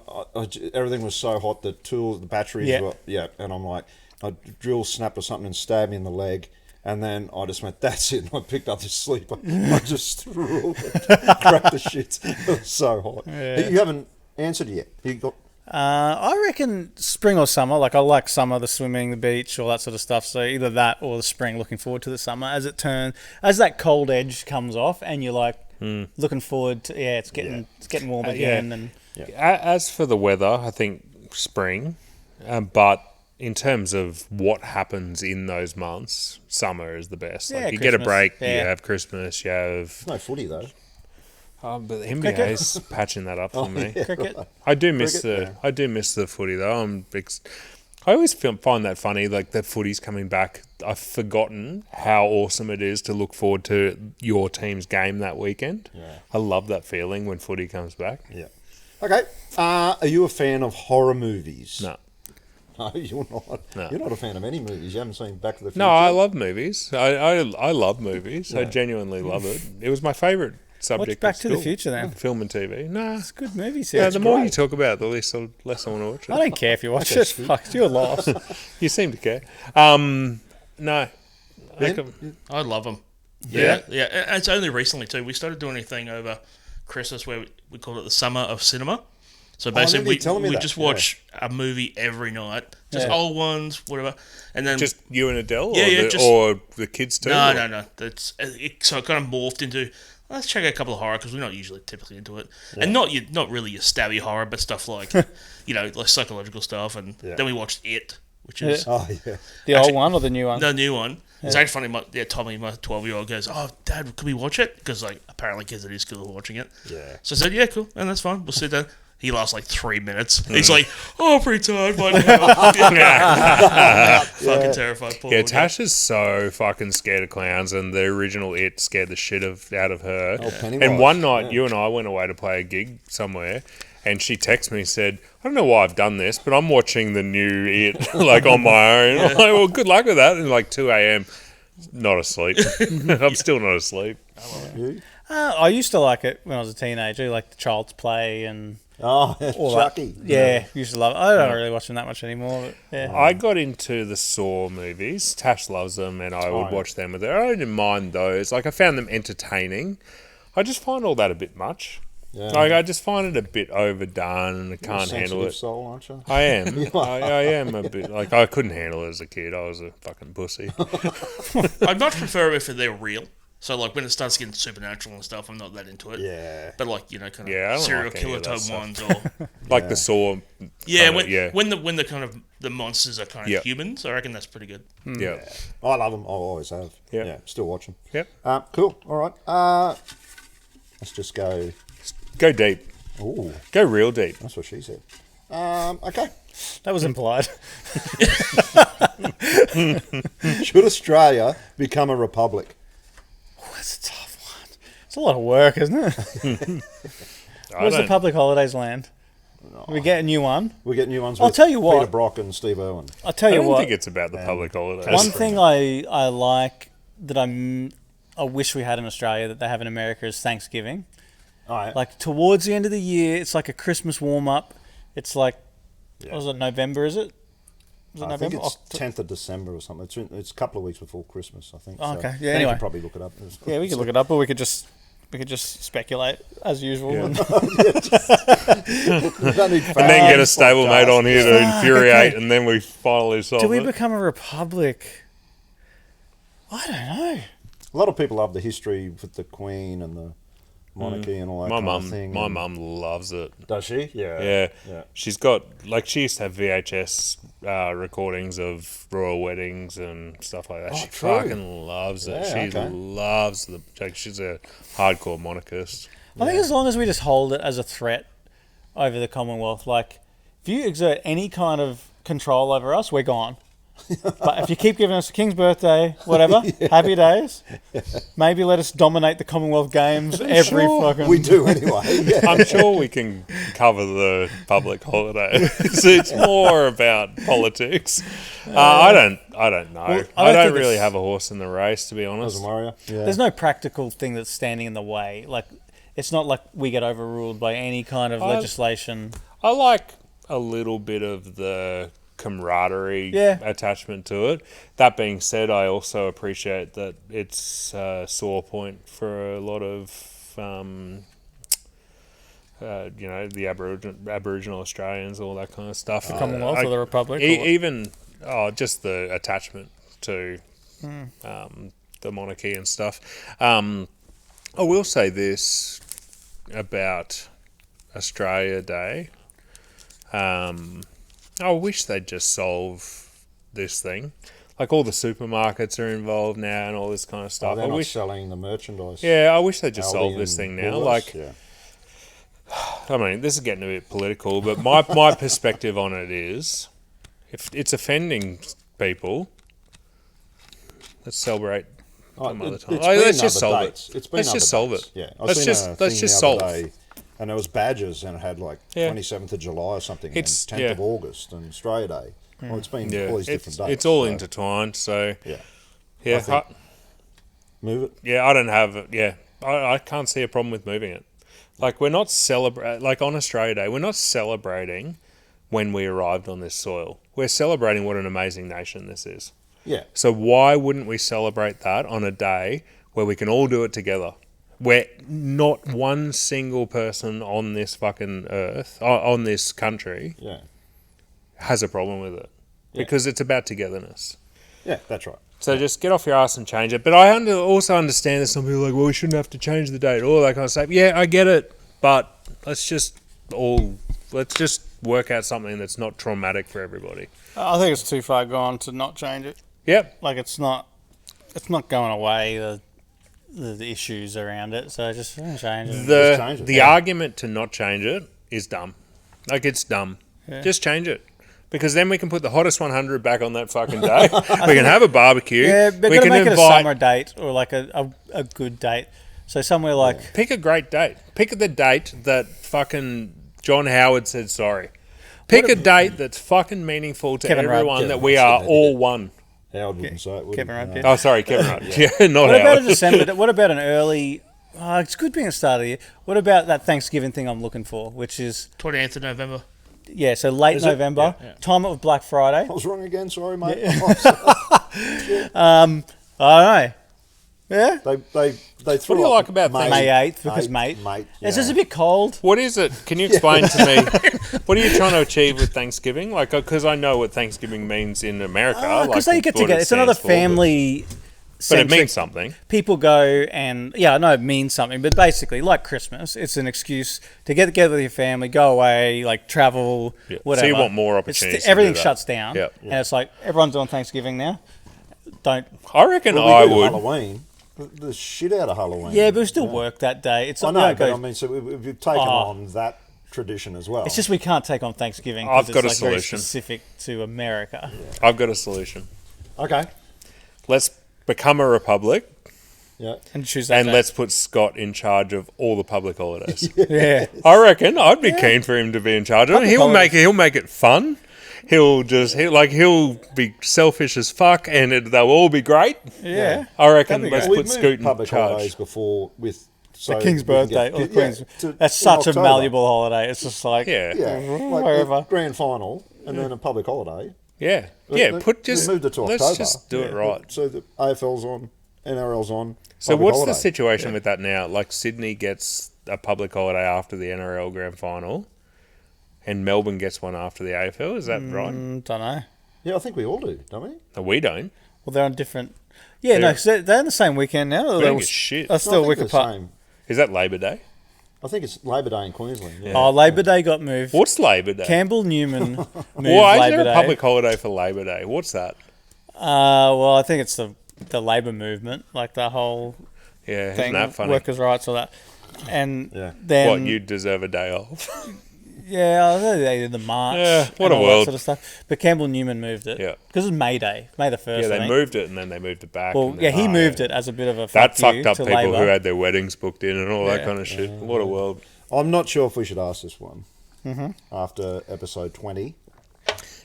everything was so hot. The tools, the batteries were... Yeah. And I'm like, a drill snapped or something and stabbed me in the leg. And then I just went, that's it. And I picked up this sleeper. I just threw it. Cracked the shit. It was so hot. Yeah. You haven't answered yet.
I reckon spring or summer. I like summer, the swimming, the beach, all that sort of stuff. So either that or the spring, looking forward to the summer. As that cold edge comes off and you're looking forward to, it's getting warm again.
As for the weather, I think spring. But in terms of what happens in those months, summer is the best. You Christmas, get a break, you have Christmas, you have...
No footy, though.
But the NBA's patching that up for me.
Yeah,
cricket.
Right.
I do miss the footy, though. I always find that funny, the footy's coming back. I've forgotten how awesome it is to look forward to your team's game that weekend.
Yeah.
I love that feeling when footy comes back.
Yeah. Okay. Are you a fan of horror movies?
No.
No, you're not. No. You're not a fan of any movies. You haven't seen Back to the Future?
No, I love movies. I love movies. Yeah. I genuinely love it. It was my favourite subject.
Watch Back to the Future then.
Film and TV. Nah.
It's a good movie series.
Yeah, the more you talk about it, the less I want to watch it.
I don't care if you watch it. Fuck, it's your loss.
You seem to care. No.
I love them. Yeah. It's only recently too. We started doing a thing over Christmas where we called it the Summer of Cinema. So basically,
remember you telling me
we
that,
just
yeah.
watch a movie every night, just old ones, whatever, and then
Just you and Adele,
Yeah,
or the kids too?
no,
or-
no, no. So it kind of morphed into let's check out a couple of horror because we're not usually typically into it, and not really your stabby horror, but stuff like like psychological stuff, and then we watched It, which is
Oh yeah.
The old one or the new one?
the new one. It's actually funny. Tommy, my 12-year-old, goes, "Oh, Dad, can we watch it?" Because like apparently kids at his school are watching it.
Yeah.
So I said, "Yeah, cool, and that's fine. We'll sit down." He lasts like 3 minutes. He's like, "Oh, I'm pretty tired by now." Fucking terrified. Poor
Yeah,
little guy.
Tash is so fucking scared of clowns, and the original It scared the shit out of her.
Oh, Pennywise,
and one night,
yeah.
you and I went away to play a gig somewhere, and she texted me and said, "I don't know why I've done this, but I'm watching the new It like on my own." I'm like, well, good luck with that. And like 2 a.m., not asleep. I'm still not asleep.
You?
I used to like it when I was a teenager, like the Child's Play and
Oh,
all
Chucky.
that. Yeah, used to love it. I don't really watch them that much anymore. But yeah.
I got into the Saw movies. Tash loves them, and I would
yeah.
watch them with her. I didn't mind those. Like, I found them entertaining. I just find all that a bit much.
Yeah.
Like, I just find it a bit overdone, and I
You're a
can't handle
sensitive
it.
soul, aren't you?
I am. I am a bit. Like, I couldn't handle it as a kid. I was a fucking pussy.
I'd much prefer it if they're real. So like when it starts getting supernatural and stuff, I'm not that into it.
Yeah.
But like kind of
Yeah, I don't
serial
like any
killer
of that
type
stuff.
ones, or
Like the Saw.
yeah,
kinda,
when the kind of the monsters are kind of
Yep.
humans, I reckon that's pretty good.
Yeah.
I love them. I always have.
Yeah.
Yeah. Still watch them.
Yep.
Cool. All right. Let's just go.
Go deep.
Ooh,
Go real deep.
that's what she said. Okay.
That was implied.
Should Australia become a republic?
Oh, that's a tough one. It's a lot of work, isn't it? Where's the
don't-
public holidays land? We get a new one.
We get new ones.
I'll
with
tell you what.
Peter Brock and Steve Irwin.
I'll tell
I
you
don't
what.
think it's about the public holidays.
One thing I like that I wish we had in Australia that they have in America is Thanksgiving.
All right.
Like towards the end of the year, it's like a Christmas warm up. It's like, what was it, November? Is it? Is it
I
November?
think it's 10th of December or something. It's a couple of weeks before Christmas, I think.
Oh,
so
okay. Yeah,
Dan
anyway.
could probably look it up.
Yeah, we could look it up, or we could just speculate as usual.
Yeah.
And-
We don't need
And then get a
facts,
stablemate
podcast.
on here to infuriate,
okay.
and then we finally solve
Do we
it.
become a republic? I don't know.
A lot of people love the history with the Queen and the monarchy and all that
My
kind of
mum,
thing.
my
and-
mum loves it.
Does she?
Yeah.
Yeah.
She's got, like, she used to have VHS recordings of royal weddings and stuff like that.
Oh,
She
true.
fucking loves it.
Yeah,
She
okay.
loves the. Like, she's a hardcore monarchist.
I think as long as we just hold it as a threat over the Commonwealth, like if you exert any kind of control over us, we're gone. But if you keep giving us the King's birthday, whatever, happy days, maybe let us dominate the Commonwealth Games every
sure
fucking.
We do anyway. Yeah.
I'm sure we can cover the public holiday. So it's more about politics. I don't know.
I
I
don't
don't
think
really
it's-
have a horse in the race, to be honest.
Doesn't worry you. Yeah.
There's no practical thing that's standing in the way. Like it's not like we get overruled by any kind of legislation.
I like a little bit of the camaraderie attachment to it. That being said, I also appreciate that it's a sore point for a lot of, the Aboriginal Australians, all that kind of stuff.
The Commonwealth or the Republic. or what?
Even just the attachment to the monarchy and stuff. I will say this about Australia Day. I wish they'd just solve this thing. Like all the supermarkets are involved now and all this kind of stuff.
They're
I
not
wish,
selling the merchandise.
yeah, I wish they'd just
Aldi
solve this
and
thing now.
Woolworths,
Like,
yeah.
I mean, this is getting a bit political, but my perspective on it is, if it's offending people, let's celebrate some other time.
It's
Like,
been
let's just
other
solve
dates.
it.
It's been
Let's
other
just solve
dates.
it.
Yeah,
Let's just solve.
And it was badges, and it had like
Yeah.
27th of July or something,
It's-
and 10th
yeah.
of August, and Australia Day. Well, it's been
Yeah,
all these different dates.
it's all
so,
intertwined. So
Yeah,
yeah,
I think- move it.
yeah, I don't have it. Yeah, I can't see a problem with moving it. Like we're not like on Australia Day, we're not celebrating when we arrived on this soil. We're celebrating what an amazing nation this is.
Yeah,
So why wouldn't we celebrate that on a day where we can all do it together? where not one single person on this fucking earth, on this country,
Yeah.
has a problem with it. Because it's about togetherness.
Yeah, that's right.
So just get off your ass and change it. But I also understand that some people are like, well, we shouldn't have to change the date, all that kind of stuff. Yeah, I get it. But let's just work out something that's not traumatic for everybody.
I think it's too far gone to not change it.
Yep.
Like it's not going away. The issues around it. So just change it.
Just change it.
The argument to not change it is dumb. Like, it's dumb.
Yeah.
Just change it. Because then we can put the hottest 100 back on that fucking day. We can have a barbecue.
Yeah, but
we
gotta
can
make it a
invite.
summer date or like a good date. So somewhere like
Pick a great date. Pick the date that fucking John Howard said sorry. Pick a date that's fucking meaningful to
Kevin Rudd.
everyone that
Kevin
we
Rudd
are
said that,
all
yeah.
one.
Howard wouldn't say it, would
Kevin
he?
Rudd
No.
did.
Oh, sorry, Kevin Rudd. Yeah, not
What about
Howard.
a December? What about an early? It's good being a start of the year. What about that Thanksgiving thing I'm looking for, which is
28th of November.
so late
Is it?
November, time of Black Friday.
I was wrong again. Sorry, mate.
I don't know. Yeah,
They threw
do you
up
like about
May 8th because mate. It's just a bit cold.
What is it? Can you explain to me, what are you trying to achieve with Thanksgiving? Like, because I know what Thanksgiving means in America.
Because
like
they get
what
together.
it
It's another
stands for,
family.
but it means something.
People go and I know it means something, but basically, like Christmas, it's an excuse to get together with your family, go away, like travel,
Yeah.
whatever.
So you want more opportunities to
everything
do that.
shuts down,
Yep.
and it's like everyone's doing Thanksgiving now. Don't.
I reckon
Well,
I
we do
would.
Halloween. The shit out of Halloween.
Yeah, but we still work that day. It's
I
not.
know,
we don't
but
go-
I mean, so we've taken on that tradition as well.
it's just we can't take on Thanksgiving. 'cause
I've got a
it's like very
solution.
specific to America.
I've got a solution.
Okay.
Let's become a republic,
Yeah.
And choose that
and
day.
let's put Scott in charge of all the public holidays.
Yeah.
I reckon I'd be keen for him to be in charge of it.
Public
He'll make it fun. He'll be selfish as fuck, and they'll all be great.
Yeah.
I reckon
That'd be
let's
great.
put
We've
Scoot
moved
in
public holidays
charge.
before with
The King's birthday or the Queen's. That's such a malleable holiday. It's just like
Yeah,
Yeah, like
wherever.
the grand final and then a public holiday.
yeah.
They-
Moved it to
October.
Let's just do it right.
So the AFL's on, NRL's on.
So
public
what's the
holiday.
situation with that now? Like, Sydney gets a public holiday after the NRL grand final, and Melbourne gets one after the AFL. Is that right?
don't know.
Yeah, I think we all do, don't we?
No, we don't.
Well, they're on different. Yeah, no, 'cause they're in the same weekend now.
We
They're
don't get shit.
They're
No,
still
I
a
think
week
the
apart.
same.
Is that Labor Day?
I think it's Labor Day in Queensland. Yeah.
Oh, Labor Day got moved.
What's Labor Day?
Campbell Newman moved
Why is
Labor
there a
Day.
public holiday for Labor Day? What's that?
Well, I think it's the labour movement, like the whole
Yeah,
thing,
isn't that funny?
workers' rights, all that. And
Yeah.
then
What, you deserve a day off?
yeah, I think they did the march.
Yeah, what
and
a
all that
world.
sort of stuff. But Campbell Newman moved it.
Yeah.
because it was May Day, May the 1st.
Yeah,
I
they
think.
moved it and then they moved it back.
Well,
and
yeah,
then-
he moved it as a bit of a
That
fuck you
fucked up
to
people
Labor.
who had their weddings booked in and all that
Yeah.
kind of shit. What a world.
I'm not sure if we should ask this one after episode 20.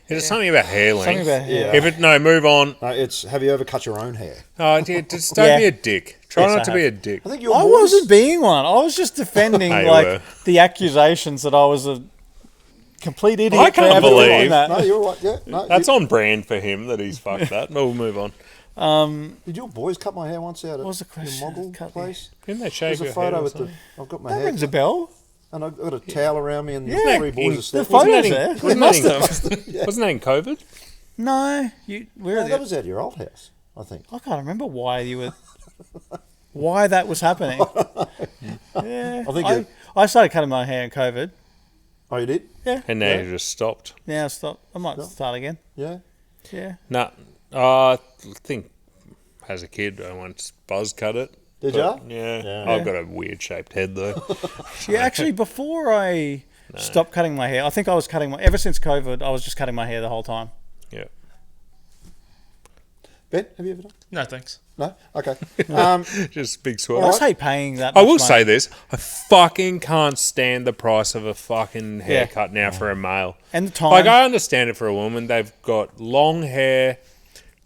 Is it something about hair length?
Something about hair.
If it, no, move on.
No, it's have you ever cut your own hair?
Oh, yeah, just don't
Yeah.
be a dick. Try
Yes,
not to
I
be a
have.
dick.
I think your
I
boys-
wasn't being one. I was just defending
Hey,
like
were.
the accusations that I was a complete idiot.
I can't
for having
believe-
done that.
No, you're right. Yeah, no,
That's on brand for him that he's fucked that. We'll move on.
Did your boys cut my hair once out at
What was the question?
your Moggle
Cut
place?
Didn't they shave
There's a
your
photo
head or
with the.
something?
I've got my
That
hair
rings a bell.
and I've got a towel around me, and the
Yeah.
three boys are
The
standing.
photos
in-
there.
wasn't
We must
that in-
have.
Wasn't that in COVID?
No, where
No,
are
that
the,
was at your old house, I think.
I can't remember why you were. Why that was happening? Yeah,
I think
I started cutting my hair in COVID.
Oh, you did?
Yeah,
And now
Yeah.
you just stopped.
now I stopped. I might start again.
Yeah.
Yeah,
No, I think as a kid I once buzz cut it.
Did
But,
ya?
Yeah.
Yeah.
I've got a weird shaped head though.
yeah. Actually, before I stopped cutting my hair, I think I was cutting my. Ever since COVID, I was just cutting my hair the whole time.
Yeah.
Ben, have you ever done?
No, thanks.
No? Okay.
Just big
I
swell.
just hate paying that.
I
much
will
money.
say this: I fucking can't stand the price of a fucking haircut now for a male.
And the time.
Like, I understand it for a woman. They've got long hair.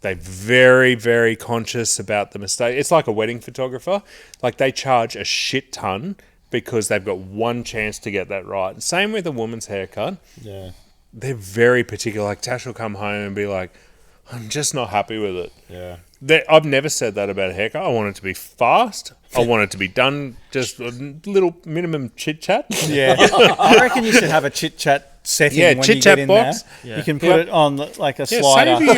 They're very, very conscious about the mistake. It's like a wedding photographer. Like, they charge a shit ton because they've got one chance to get that right. Same with a woman's haircut.
Yeah.
They're very particular. Like, Tash will come home and be like, I'm just not happy with it.
Yeah.
I've never said that about a haircut. I want it to be fast. I want it to be done just a little minimum chit chat.
Yeah, I reckon you should have a chit chat setting when you get in
box.
there.
Yeah.
You can put it on like a
Yeah,
slider.
save you.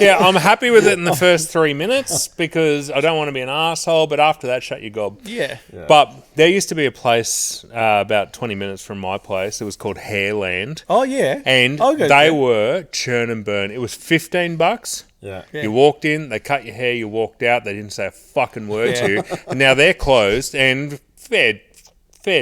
Yeah, I'm happy with it in the first 3 minutes because I don't want to be an asshole. But after that, shut your gob.
Yeah.
But there used to be a place about 20 minutes from my place. It was called Hairland.
Oh yeah.
And
I'll go
they
there.
were churn and burn. It was $15.
Yeah.
You walked in, they cut your hair, you walked out, they didn't say a fucking word to you. And now they're closed, and fair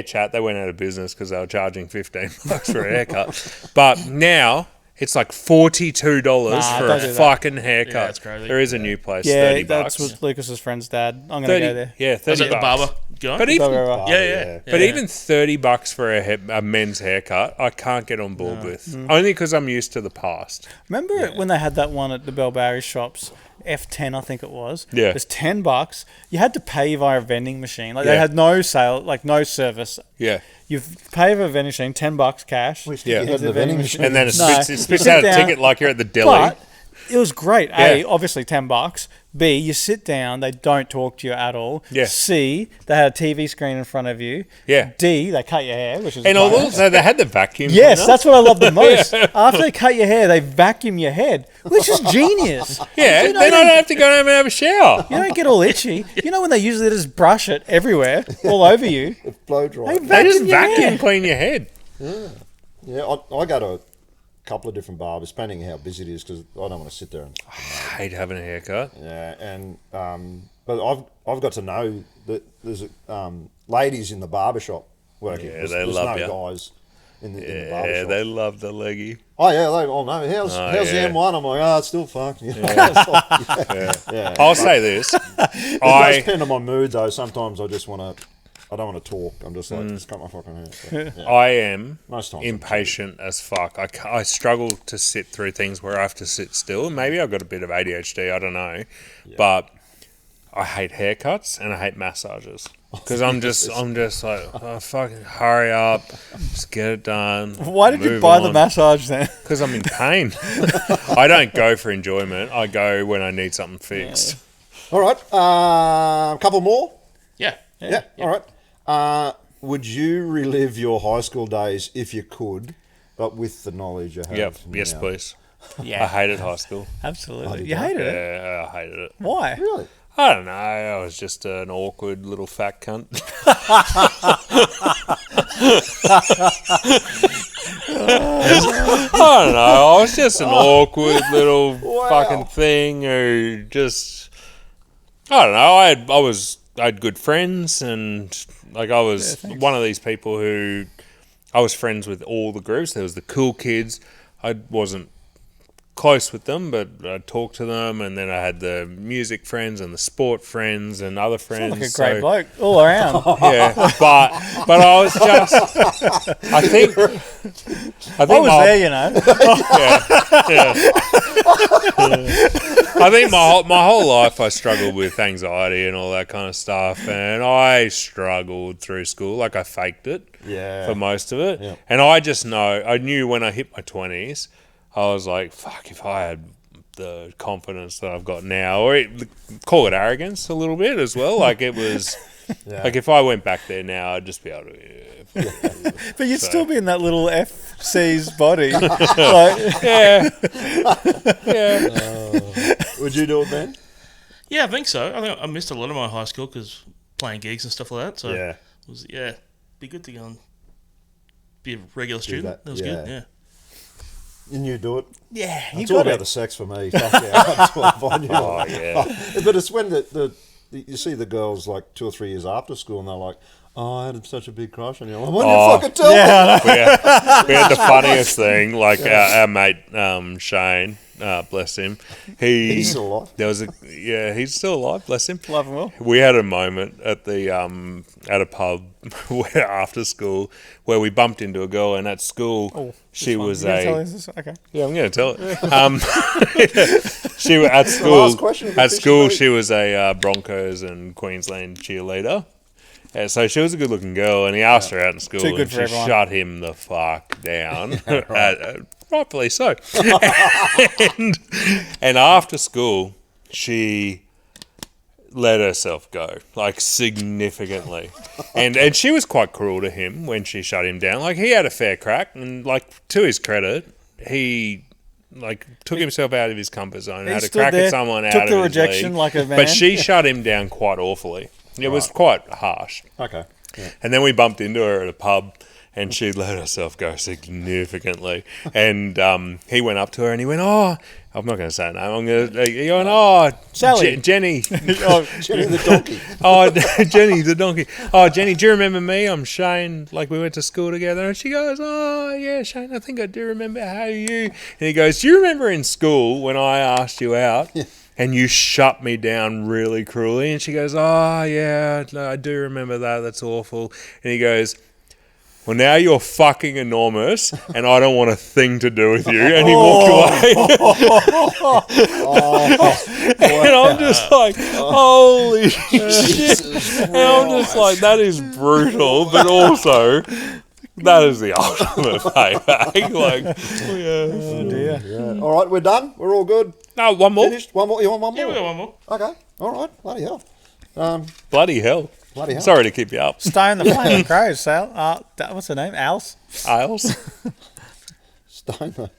chat, they went out of business because they were charging $15 for a haircut. But now it's like $42 for a
don't do that.
fucking haircut.
Yeah, that's crazy.
There is a new place,
Yeah,
$30.
that's with Lucas's friend's dad. I'm gonna
30,
go there.
yeah, $30.
Was it the barber guy?
But even,
yeah.
but even $30 for a men's haircut, I can't get on board with. Only because I'm used to the past.
Remember when they had that one at the Bellberry shops? F10, I think it was.
Yeah.
It was $10. You had to pay via a vending machine. Like they
Yeah.
had no sale, like no service.
Yeah.
You pay for a vending machine, $10 cash.
We stick
Yeah.
your head in the vending machine.
And then it
No,
spits
you sit
out a
down,
ticket like you're at the deli.
But it was great. A,
Yeah.
obviously $10. B, you sit down, they don't talk to you at all.
Yeah.
C, they had a TV screen in front of you.
Yeah.
D, they cut your hair, which is
And
great.
also, they had the vacuum
Yes,
cleaner.
that's what I love the most. After they cut your hair, they vacuum your head, which is genius.
Yeah,
You know,
then I don't have to go home and have a shower.
You don't get all itchy. You know when they usually just brush it everywhere, all over you.
Blow dry.
They just
your hair.
vacuum clean your head.
Yeah, I go to a couple of different barbers, depending how busy it is, because I don't want to sit there and.
I hate having a haircut.
Yeah, and but I've got to know that there's ladies in the barber shop working.
Yeah,
there's,
they
there's
love
no
ya.
guys in the barber
Yeah,
shop.
they love the leggy.
Oh yeah, they all know. How's the
yeah.
M1? I'm like, it's still fucked. Yeah.
I'll say this.
It does
I
depend on my mood though. Sometimes I just want to. I don't want to talk. I'm just like, just cut my fucking hair. So, yeah.
I am
Most times
impatient as fuck. I struggle to sit through things where I have to sit still. Maybe I've got a bit of ADHD. I don't know, but I hate haircuts and I hate massages because I'm just like, oh, fucking hurry up, just get it done.
Why did you buy the massage then?
Because I'm in pain. I don't go for enjoyment. I go when I need something fixed.
All right, a couple more.
Yeah.
Yeah. All right. Would you relive your high school days if you could, but with the knowledge you have?
Yep. Yes,
now?
please.
Yeah,
I hated high school.
absolutely.
did
You
you?
hated it.
Yeah, I hated it.
Why?
Really?
I don't know. I was just an awkward little fat cunt. I don't know. I was just an awkward little fucking thing who just. I don't know. I had good friends, and like I was one of these people who I was friends with all the groups. There was the cool kids. I wasn't close with them, but I talked to them, and then I had the music friends and the sport friends and other friends.
Like a great bloke all around.
Yeah, but I was just. I think
I was there, you know.
I think my whole life I struggled with anxiety and all that kind of stuff, and I struggled through school. Like I faked it for most of it, and I knew when I hit my 20s, I was like, fuck, if I had the confidence that I've got now, or call it arrogance a little bit as well. Like it was, like if I went back there now, I'd just be able to.
But you'd still be in that little FC's body. Like,
Would you do it, Ben?
Yeah, I think so. I think I missed a lot of my high school because playing gigs and stuff like that. So
Yeah.
it was be good to go and be a regular student. That was good. Yeah.
And you do it?
yeah, you
It's all
got
about
it.
the sex for me. Fuck yeah. That's what I find you.
Oh yeah.
But it's when you see the girls like 2 or 3 years after school and they're like, oh, I had such a big crush on you. I'm like, why didn't you fucking tell me?
We had the funniest thing, like our mate Shane, bless him.
He's still alive.
There was he's still alive, bless him.
Love and well.
We had a moment at the at a pub where after school where we bumped into a girl, and at school she was
You gonna tell
a
us this? Okay.
yeah. I'm going to tell it. She at
last
school
question of the
at
fishing
school
week.
she was a Broncos and Queensland cheerleader. So she was a good-looking girl, and he asked her out in school,
Too good
and
for
she
everyone.
shut him the fuck down rightfully so. and after school, she let herself go, like significantly. And she was quite cruel to him when she shut him down. Like, he had a fair crack, and like, to his credit, he like took himself out of his comfort zone and had a crack at someone out of his
took the rejection
league.
like a man.
But she shut him down quite awfully. It was quite harsh.
Okay. Yeah.
And then we bumped into her at a pub, and she let herself go significantly. And he went up to her and he went, "Oh, I'm not going to say her name. I'm going to." He went, "Oh,
Sally.
Jenny."
Oh, Jenny the donkey.
Oh, Jenny the donkey. "Oh, Jenny, do you remember me? I'm Shane. Like, we went to school together." And she goes, "Oh, yeah, Shane, I think I do remember. How are you?" And he goes, "Do you remember in school when I asked you out?"
Yeah.
And you shut me down really cruelly. And she goes, "Oh, yeah, I do remember that. That's awful." And he goes, "Well, now you're fucking enormous, and I don't want a thing to do with you." And he walked away. And I'm just like, holy shit. And I'm just like, that is brutal, but also, that is the ultimate payback. Like,
Oh, dear.
Yeah. All right, we're done. We're all good.
no, one more.
Finished. One more. You want one more?
Yeah, we got one more.
Okay. All right. Bloody hell.
Bloody hell.
Bloody hell.
Sorry to keep you up.
Stay on the Flaming Crows, Sal. What's her name? Alice?
Isles.
Stone the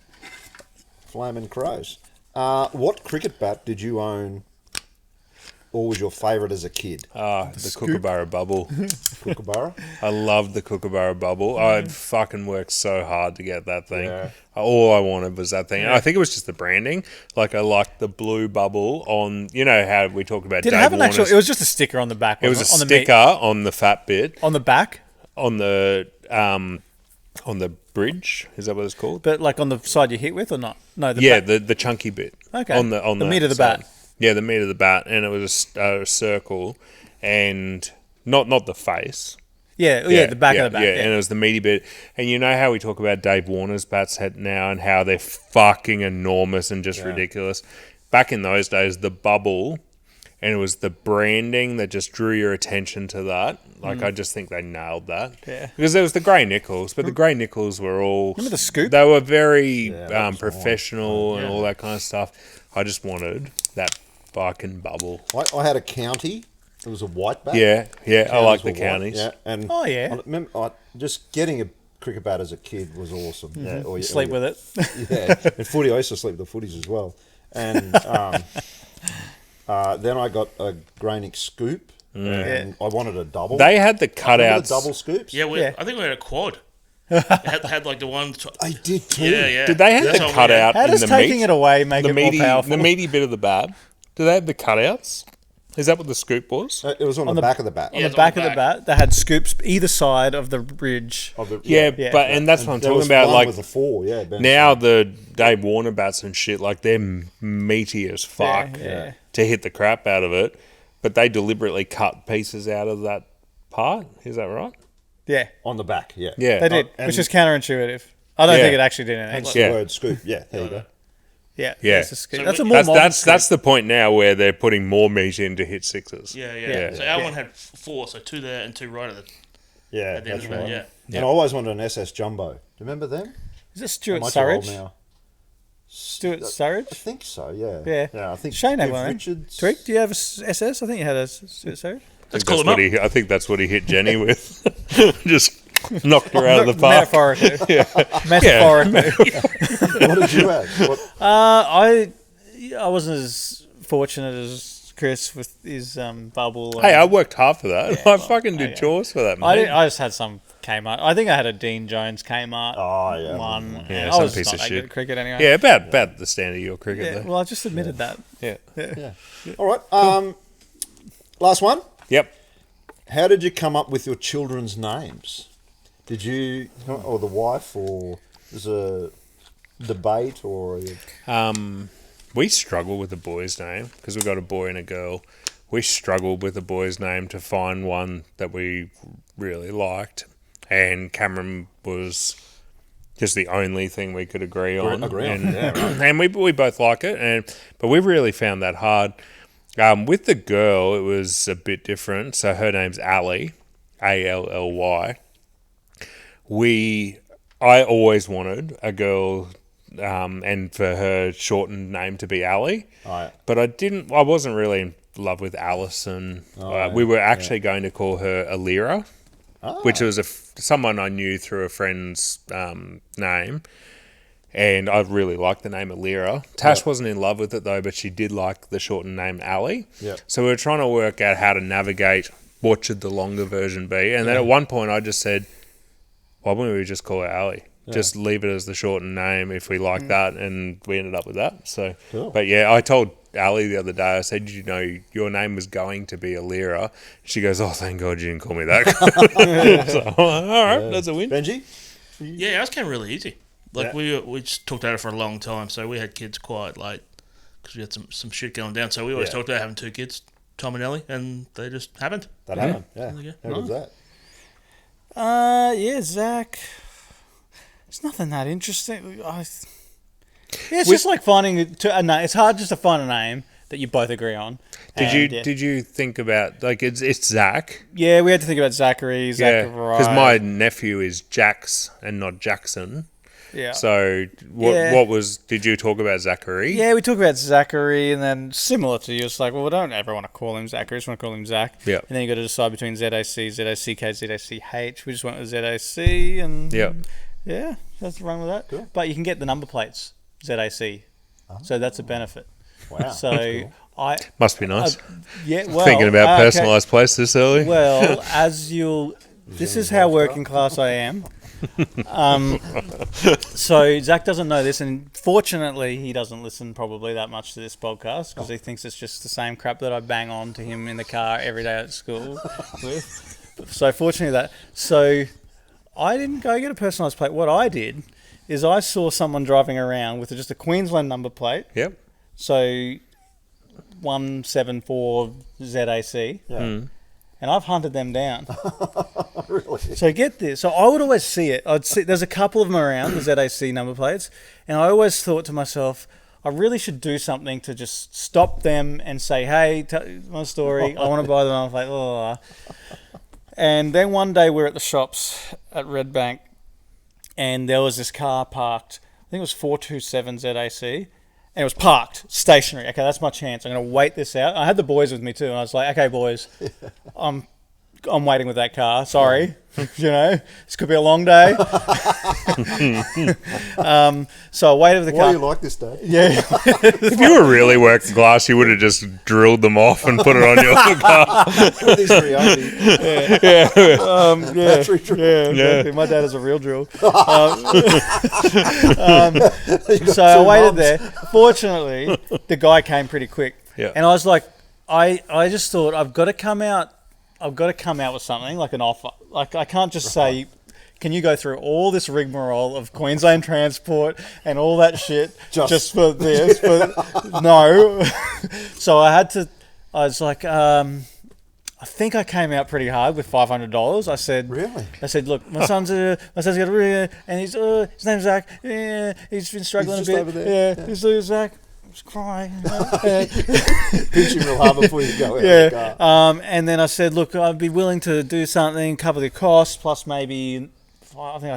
Flaming Crows. What cricket bat did you own, or was your favourite as a kid?
The Kookaburra bubble.
Kookaburra?
I loved the Kookaburra bubble. I'd fucking worked so hard to get that thing.
Yeah.
All I wanted was that thing. And I think it was just the branding. Like, I liked the blue bubble on, you know how we talked about
Did it
Dave
have an actual...
Warner's-
It was just a sticker on the back.
It was a
wasn't
sticker on the fat bit,
on the back,
on the bridge. Is that what it's called?
but like on the side you hit with or not? No, the
Yeah,
back.
the chunky bit.
Okay.
On the
meat of the
side.
bat.
Yeah, the meat of the bat, and it was a circle, and not the face.
Yeah, the back of the bat.
Yeah,
Yeah,
and it was the meaty bit. And you know how we talk about Dave Warner's bats now and how they're fucking enormous and just ridiculous. Back in those days, the bubble, and it was the branding that just drew your attention to that. Like, I just think they nailed that.
Yeah.
Because there was the grey nickels, but the grey nickels were all...
Remember the scoop?
They were very
that was
professional and all that kind of stuff. I just wanted that fucking bubble.
I had a county. It was a white bat.
Yeah, I like
Counties
the
were white,
counties.
Yeah, and
Oh, yeah.
I remember, just getting a cricket bat as a kid was awesome. Yeah, or
Sleep with it.
Yeah, and footy. I used to sleep with the footies as well. And then I got a Granick scoop, and I wanted a double.
They had the
Remember
cutouts.
the double scoops.
Yeah,
Yeah.
I think we had a quad. It had like the one.
I did too.
Yeah.
Did they have
That's
the
what we had.
cutout
How
in
does
the
taking
meat?
it away make
the
it
meaty,
more powerful?
the meaty bit of the bat. Do they have the cutouts? Is that what the scoop was?
It was on the back of the bat.
on
Yeah,
the
it's
back
on
of
the
the bat, they had scoops either side of the ridge.
Of the-
Yeah,
Yeah.
but and that's what I'm
There
talking
was
about.
one
Like
with a 4. Yeah. Ben
now,
said.
the Dave Warner bats and shit, like they're meaty as fuck
Yeah.
to hit the crap out of it. But they deliberately cut pieces out of that part. Is that right?
Yeah,
on the back. Yeah.
Yeah.
they did,
and-
which is counterintuitive. I don't
Yeah.
think it actually did anything.
Hence
Yeah.
the word scoop. Yeah. There you go.
Yeah,
Yeah.
that's a scoop.
So
That's a
we-
more modern
That's
scoop.
the point now where they're putting more meat in to hit sixes.
Yeah.
Yeah.
So our one had 4, so 2 there and 2 right at the
Yeah.
at the end
That's
of it.
right.
Yeah.
And I always wanted an SS Jumbo. Do you remember them?
Is it Stuart
Am I too old
Surridge?
now?
Stuart
I
Surridge?
think so. Yeah.
Yeah.
Yeah. I think
Shane had
Viv
one. eh?
Richards.
Twig, do you have a SS? I think you had a Stuart Surridge.
Let's call him
what
up.
I think that's what he hit Jenny with. Just knocked her out of the park.
Metaphorically. Metaphorically.
What did you have? What?
I wasn't as fortunate as Chris with his bubble.
Hey, I worked hard for that.
Yeah,
I
well,
fucking did
okay.
chores for that,
I
mate.
just had some Kmart. I think I had a Dean Jones Kmart
Oh yeah.
one.
Yeah,
and
some
I was
piece
not
of
that
shit.
good at cricket anyway.
Yeah, about the standard of your cricket
Yeah,
there.
well, I just admitted that.
Yeah.
Yeah. All right. Last one.
Yep.
How did you come up with your children's names? Did you, or the wife, or was a debate, or
We struggled with the boy's name because we got a boy and a girl. We struggled with the boy's name to find one that we really liked, and Cameron was just the only thing we could agree on. And we both like it, but we really found that hard. With the girl, it was a bit different. So her name's Ally, Allly. I always wanted a girl and for her shortened name to be Ali.
Oh, yeah.
But I wasn't really in love with Alison. We were actually going to call her Alira, which was someone I knew through a friend's name. And I really liked the name Alira. Tash wasn't in love with it though, but she did like the shortened name Ali.
Yeah.
So we were trying to work out how to navigate what should the longer version be. And then at one point I just said, why wouldn't we just call her Ali? Yeah. Just leave it as the shortened name if we like that, and we ended up with that. So, cool. But yeah, I told Ali the other day, I said, did you know your name was going to be Alira? She goes, oh, thank God you didn't call me that. So, all right, that's a win.
Benji?
Yeah, ours came really easy. Like, we just talked about it for a long time, so we had kids quite late because we had some shit going down. So we always talked about having 2 kids, Tom and Ellie, and they just happened.
That happened, yeah. How good's that?
Zach. It's nothing that interesting. It's just like finding a name. It's hard just to find a name that you both agree on.
Did you think about, like, it's Zach?
Yeah, we had to think about Zachary.
Because my nephew is Jax and not Jackson.
Yeah.
So what was? Did you talk about Zachary?
Yeah, we talked about Zachary, and then similar to you, it's like, well, we don't ever want to call him Zachary. We just want to call him Zach. Yeah. And then you got to decide between ZAC, ZACK, ZACH. We just went with ZAC, and yeah, that's wrong with that. Cool. But you can get the number plates ZAC, so that's a benefit.
Wow.
So cool.
Must be nice.
Well,
thinking about personalised plates this early.
Well, this is how working class I am. So Zach doesn't know this, and fortunately he doesn't listen probably that much to this podcast because he thinks it's just the same crap that I bang on to him in the car every day at school with. So fortunately so I didn't go get a personalised plate. What I did is I saw someone driving around with just a Queensland number plate.
Yep.
So 174 ZAC. Yeah. And I've hunted them down.
Really?
So get this. So I would always see it. There's a couple of them around, the ZAC number plates. And I always thought to myself, I really should do something to just stop them and say, hey, my story. I want to buy the number plate. Blah, blah, blah. And then one day we're at the shops at Red Bank, and there was this car parked. I think it was 427 ZAC. And it was parked, stationary. Okay, that's my chance. I'm going to wait this out. I had the boys with me too, and I was like, okay, boys, I'm waiting with that car. Sorry. This could be a long day. So I waited with the car.
Why do you like this day?
Yeah.
If you were really working class, you would have just drilled them off and put it on your car.
With this reality.
Battery drill. Yeah, exactly. My dad has a real drill. So I waited there. Fortunately, the guy came pretty quick.
Yeah.
And I was like, I just thought, I've got to come out with something, like an offer. Like, I can't just say, can you go through all this rigmarole of Queensland Transport and all that shit just for this? No. So I was like, I think I came out pretty hard with $500. I said,
really?
I said, look, my son's got a, and his name's Zach. Yeah, he's been struggling a bit.
Over there.
Yeah, he's Zach. I was crying.
Pinch him real hard before you go out of the car.
And then I said, look, I'd be willing to do something, cover the cost, plus maybe, I think I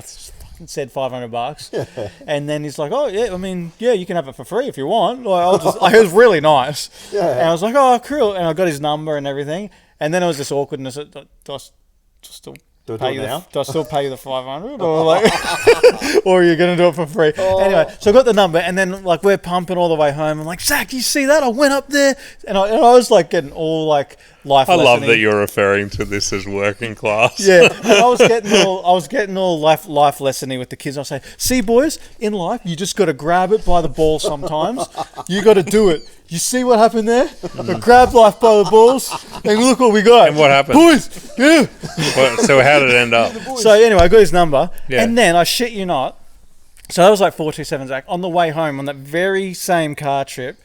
said $500. And then he's like, oh, yeah, I mean, yeah, you can have it for free if you want. Like, it was really nice. Yeah. And I was like, oh, cool. And I got his number and everything. And then it was this awkwardness. Do I still pay you do I still pay you the $500, or are you going to do it for free? Anyway, so I got the number, and then like we're pumping all the way home. I'm like, Zach, you see that? I went up there, and I was like getting all like life.
I love that you're referring to this as working class.
Yeah, and I was getting all life lessony with the kids. I say, see, boys, in life, you just got to grab it by the ball. Sometimes you got to do it. You see what happened there? I grabbed life by the balls, and look what we got.
And what happened?
Boys, yeah.
So how did it end up?
So anyway, I got his number, and then I shit you not. So that was like 427 Zach. On the way home, on that very same car trip,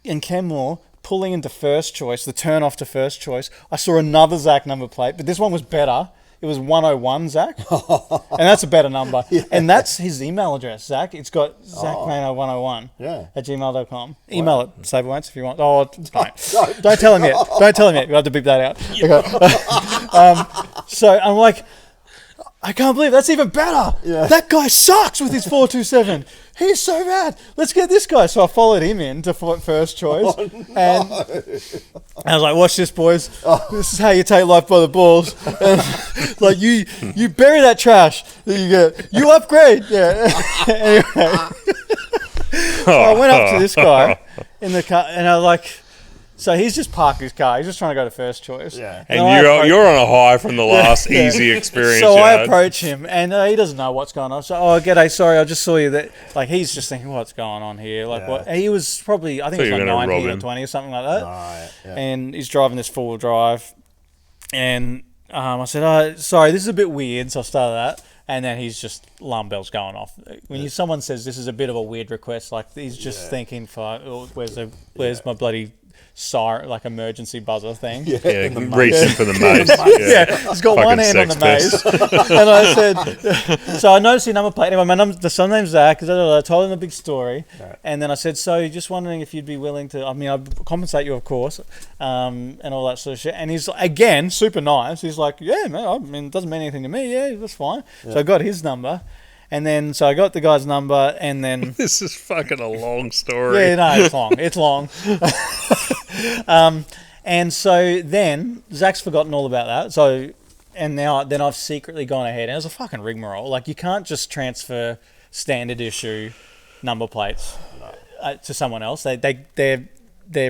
in Kenmore, pulling into First Choice, the turn off to First Choice, I saw another Zach number plate, but this one was better. It was 101 Zach, and that's a better number. Yeah. And that's his email address, Zach. It's got ZachMano101 at gmail.com. Email it, Save Once, if you want. Oh, don't tell him yet. Don't tell him yet. We'll have to beep that out. Okay. So I'm like, I can't believe that's even better.
Yeah.
That guy sucks with his 427. He's so bad. Let's get this guy. So I followed him in to first choice. And I was like, watch this, boys. This is how you take life by the balls. And like, you bury that trash that you get. You upgrade. Yeah. Anyway. So I went up to this guy in the car, and I was like, so he's just parked his car. He's just trying to go to first choice.
Yeah.
And you're on a high from the last easy experience.
So I approach him, and he doesn't know what's going on. So, g'day, sorry, I just saw you. That like he's just thinking, what's going on here? Like, what? He was probably, I think he was like 19 or 20 or something like that. And he's driving this 4-wheel drive, and I said, sorry, this is a bit weird. So I started that. And then he's just alarm bells going off. When someone says this is a bit of a weird request, like he's just thinking, where's my bloody siren, like emergency buzzer thing?
Yeah, reaching for the maze.
He's got one hand on the maze. And I said, so I noticed your number plate. Anyway, the son name's Zach. I told him a big story. And then I said, so just wondering if you'd be willing to, I'd compensate you, of course, and all that sort of shit. And he's, again, super nice. He's like, yeah, man, it doesn't mean anything to me. Yeah, that's fine. So I got his number. And then, so I got the guy's number, and then...
This is fucking a long story.
Yeah, no, it's long. It's long. And so then, Zach's forgotten all about that. So, and then I've secretly gone ahead, and it was a fucking rigmarole. Like, you can't just transfer standard issue number plates to someone else. They're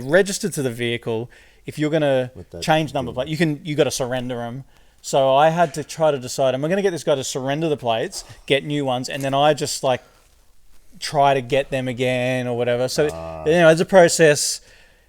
registered to the vehicle. If you're going to change number plate, you got to surrender them. So I had to try to decide, am I going to get this guy to surrender the plates, get new ones, and then I just like try to get them again or whatever. So, as a process,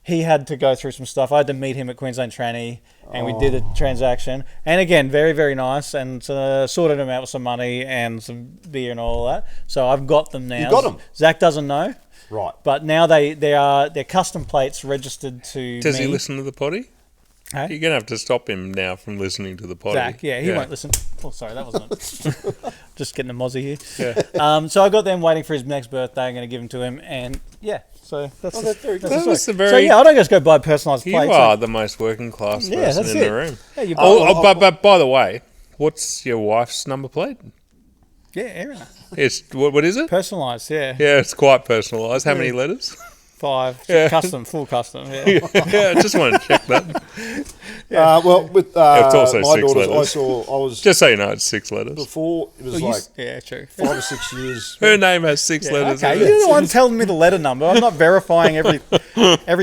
he had to go through some stuff. I had to meet him at Queensland Tranny, and we did a transaction. And again, very, very nice, and sorted him out with some money and some beer and all that. So I've got them now.
You got them?
Zach doesn't know.
Right.
But now they're custom plates registeed to
Does
me.
he listen to the potty?
Hey?
You're going to have to stop him now from listening to the potty.
Zach, he won't listen. Oh, sorry, that wasn't it. Just getting a mozzie here.
Yeah.
So I got them waiting for his next birthday. I'm going to give them to him, and so that's very good.
Very,
so I don't just go buy personalised plates.
You are the most working class person in the room.
Yeah,
but by the way, what's your wife's number plate?
Yeah, Erin.
It's what is it?
Personalised, yeah.
Yeah, it's quite personalised. How many letters?
5.
Yeah.
Custom, full custom. Yeah.
Yeah, I just wanted to check that.
Well, with
it's also
my
6
daughters,
letters.
I was
Just so you know, it's 6 letters.
before it was
Yeah, true.
5 or 6 years.
Her name has 6 letters.
Okay,
in it.
you're the one telling me the letter number. I'm not verifying every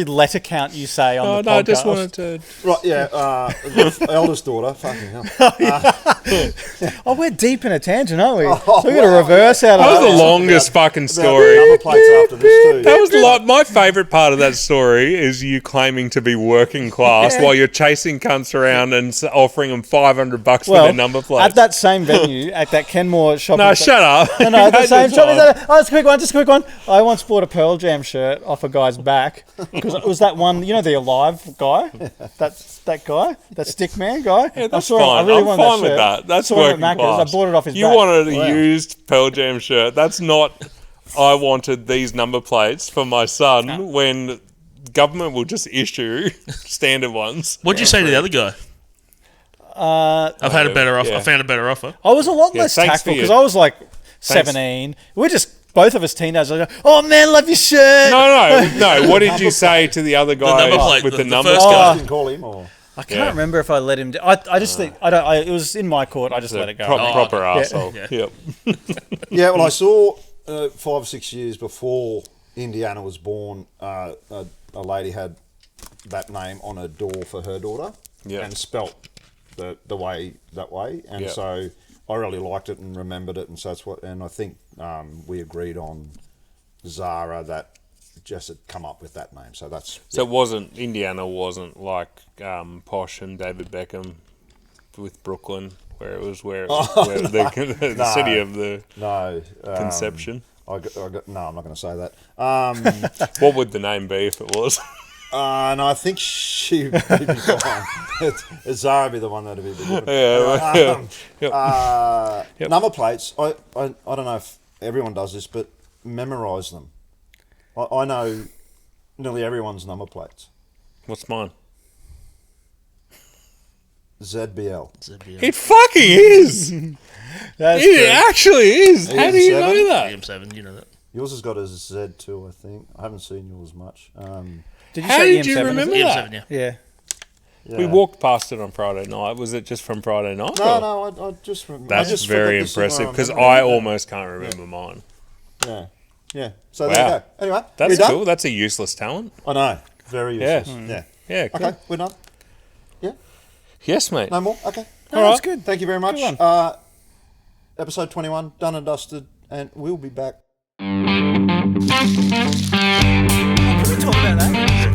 letter count you say on the podcast.
No, I just wanted to...
Right, yeah. The eldest daughter, fucking hell.
Oh, we're deep in a tangent, aren't we? So we're going to reverse out of
That was
that.
the longest fucking
About
story.
number plates after this too.
That was my favourite part of that story is you claiming to be working class while you're chasing cunts around and offering them $500 for their number plates.
At that same venue, at that Kenmore shop.
No, shut up.
No, at the same shop. Just a quick one. I once bought a Pearl Jam shirt off a guy's back because it was that one, the Alive guy? That guy? That Stickman guy?
Yeah, that's
I
fine.
really
I'm
wanted
fine
that
with
shirt.
that. That's
Saw him
working
at Macca's.
class.
I bought it off his
You
back.
wanted a used Pearl Jam shirt. That's not... I wanted these number plates for my son when government will just issue standard ones.
What'd you say to the other guy? I've had a better offer.
Yeah.
I found a better offer.
I was a lot less
thanks
tactful
for
because
your-
I was like 17. We're just both of us teenagers. Like, oh man, love your shirt.
No. What did you say to the other guy
number plate,
with the
the
number?
first guy.
Didn't call him or...
I can't remember if I let him. I just think it was in my court. I just let it go.
Proper arsehole.
Yeah.
Yep.
Yeah, well, I saw 5 or 6 years before Indiana was born, a lady had that name on a door for her daughter and spelt that way. And so I really liked it and remembered it. And so that's what, and I think we agreed on Zara that Jess had come up with that name. So that's...
So Indiana wasn't like Posh and David Beckham with Brooklyn, where it was the city of the conception.
No, I'm not going to say that.
What would the name be if it was?
And I think she would be fine. Zara would be the one that would be the good. Number plates, I don't know if everyone does this, but memorise them. I know nearly everyone's number plates.
What's mine?
ZBL.
It fucking is.
That's
It
true.
actually is. How do you
EM7?
know that?
EM7, you know that.
Yours has got a Z2, I think. I haven't seen yours much.
Did you
How
say
did you
EM7?
remember
EM7,
that?
yeah.
Yeah.
Yeah.
We walked past it on Friday night. Was it just from Friday night?
No,
or-
no, I just remember.
That's very impressive because I almost can't remember mine.
Yeah. Yeah. So
Wow.
there you go. Anyway,
That's
we done?
cool. That's a useless talent.
I know. Very
Yeah.
useless. Yeah.
Yeah, cool.
Okay, we're done. Yeah.
Yes, mate.
No more? Okay.
No, that's good.
Thank you very much.
Good one.
Episode 21, done and dusted, and we'll be back.
Can we talk about that?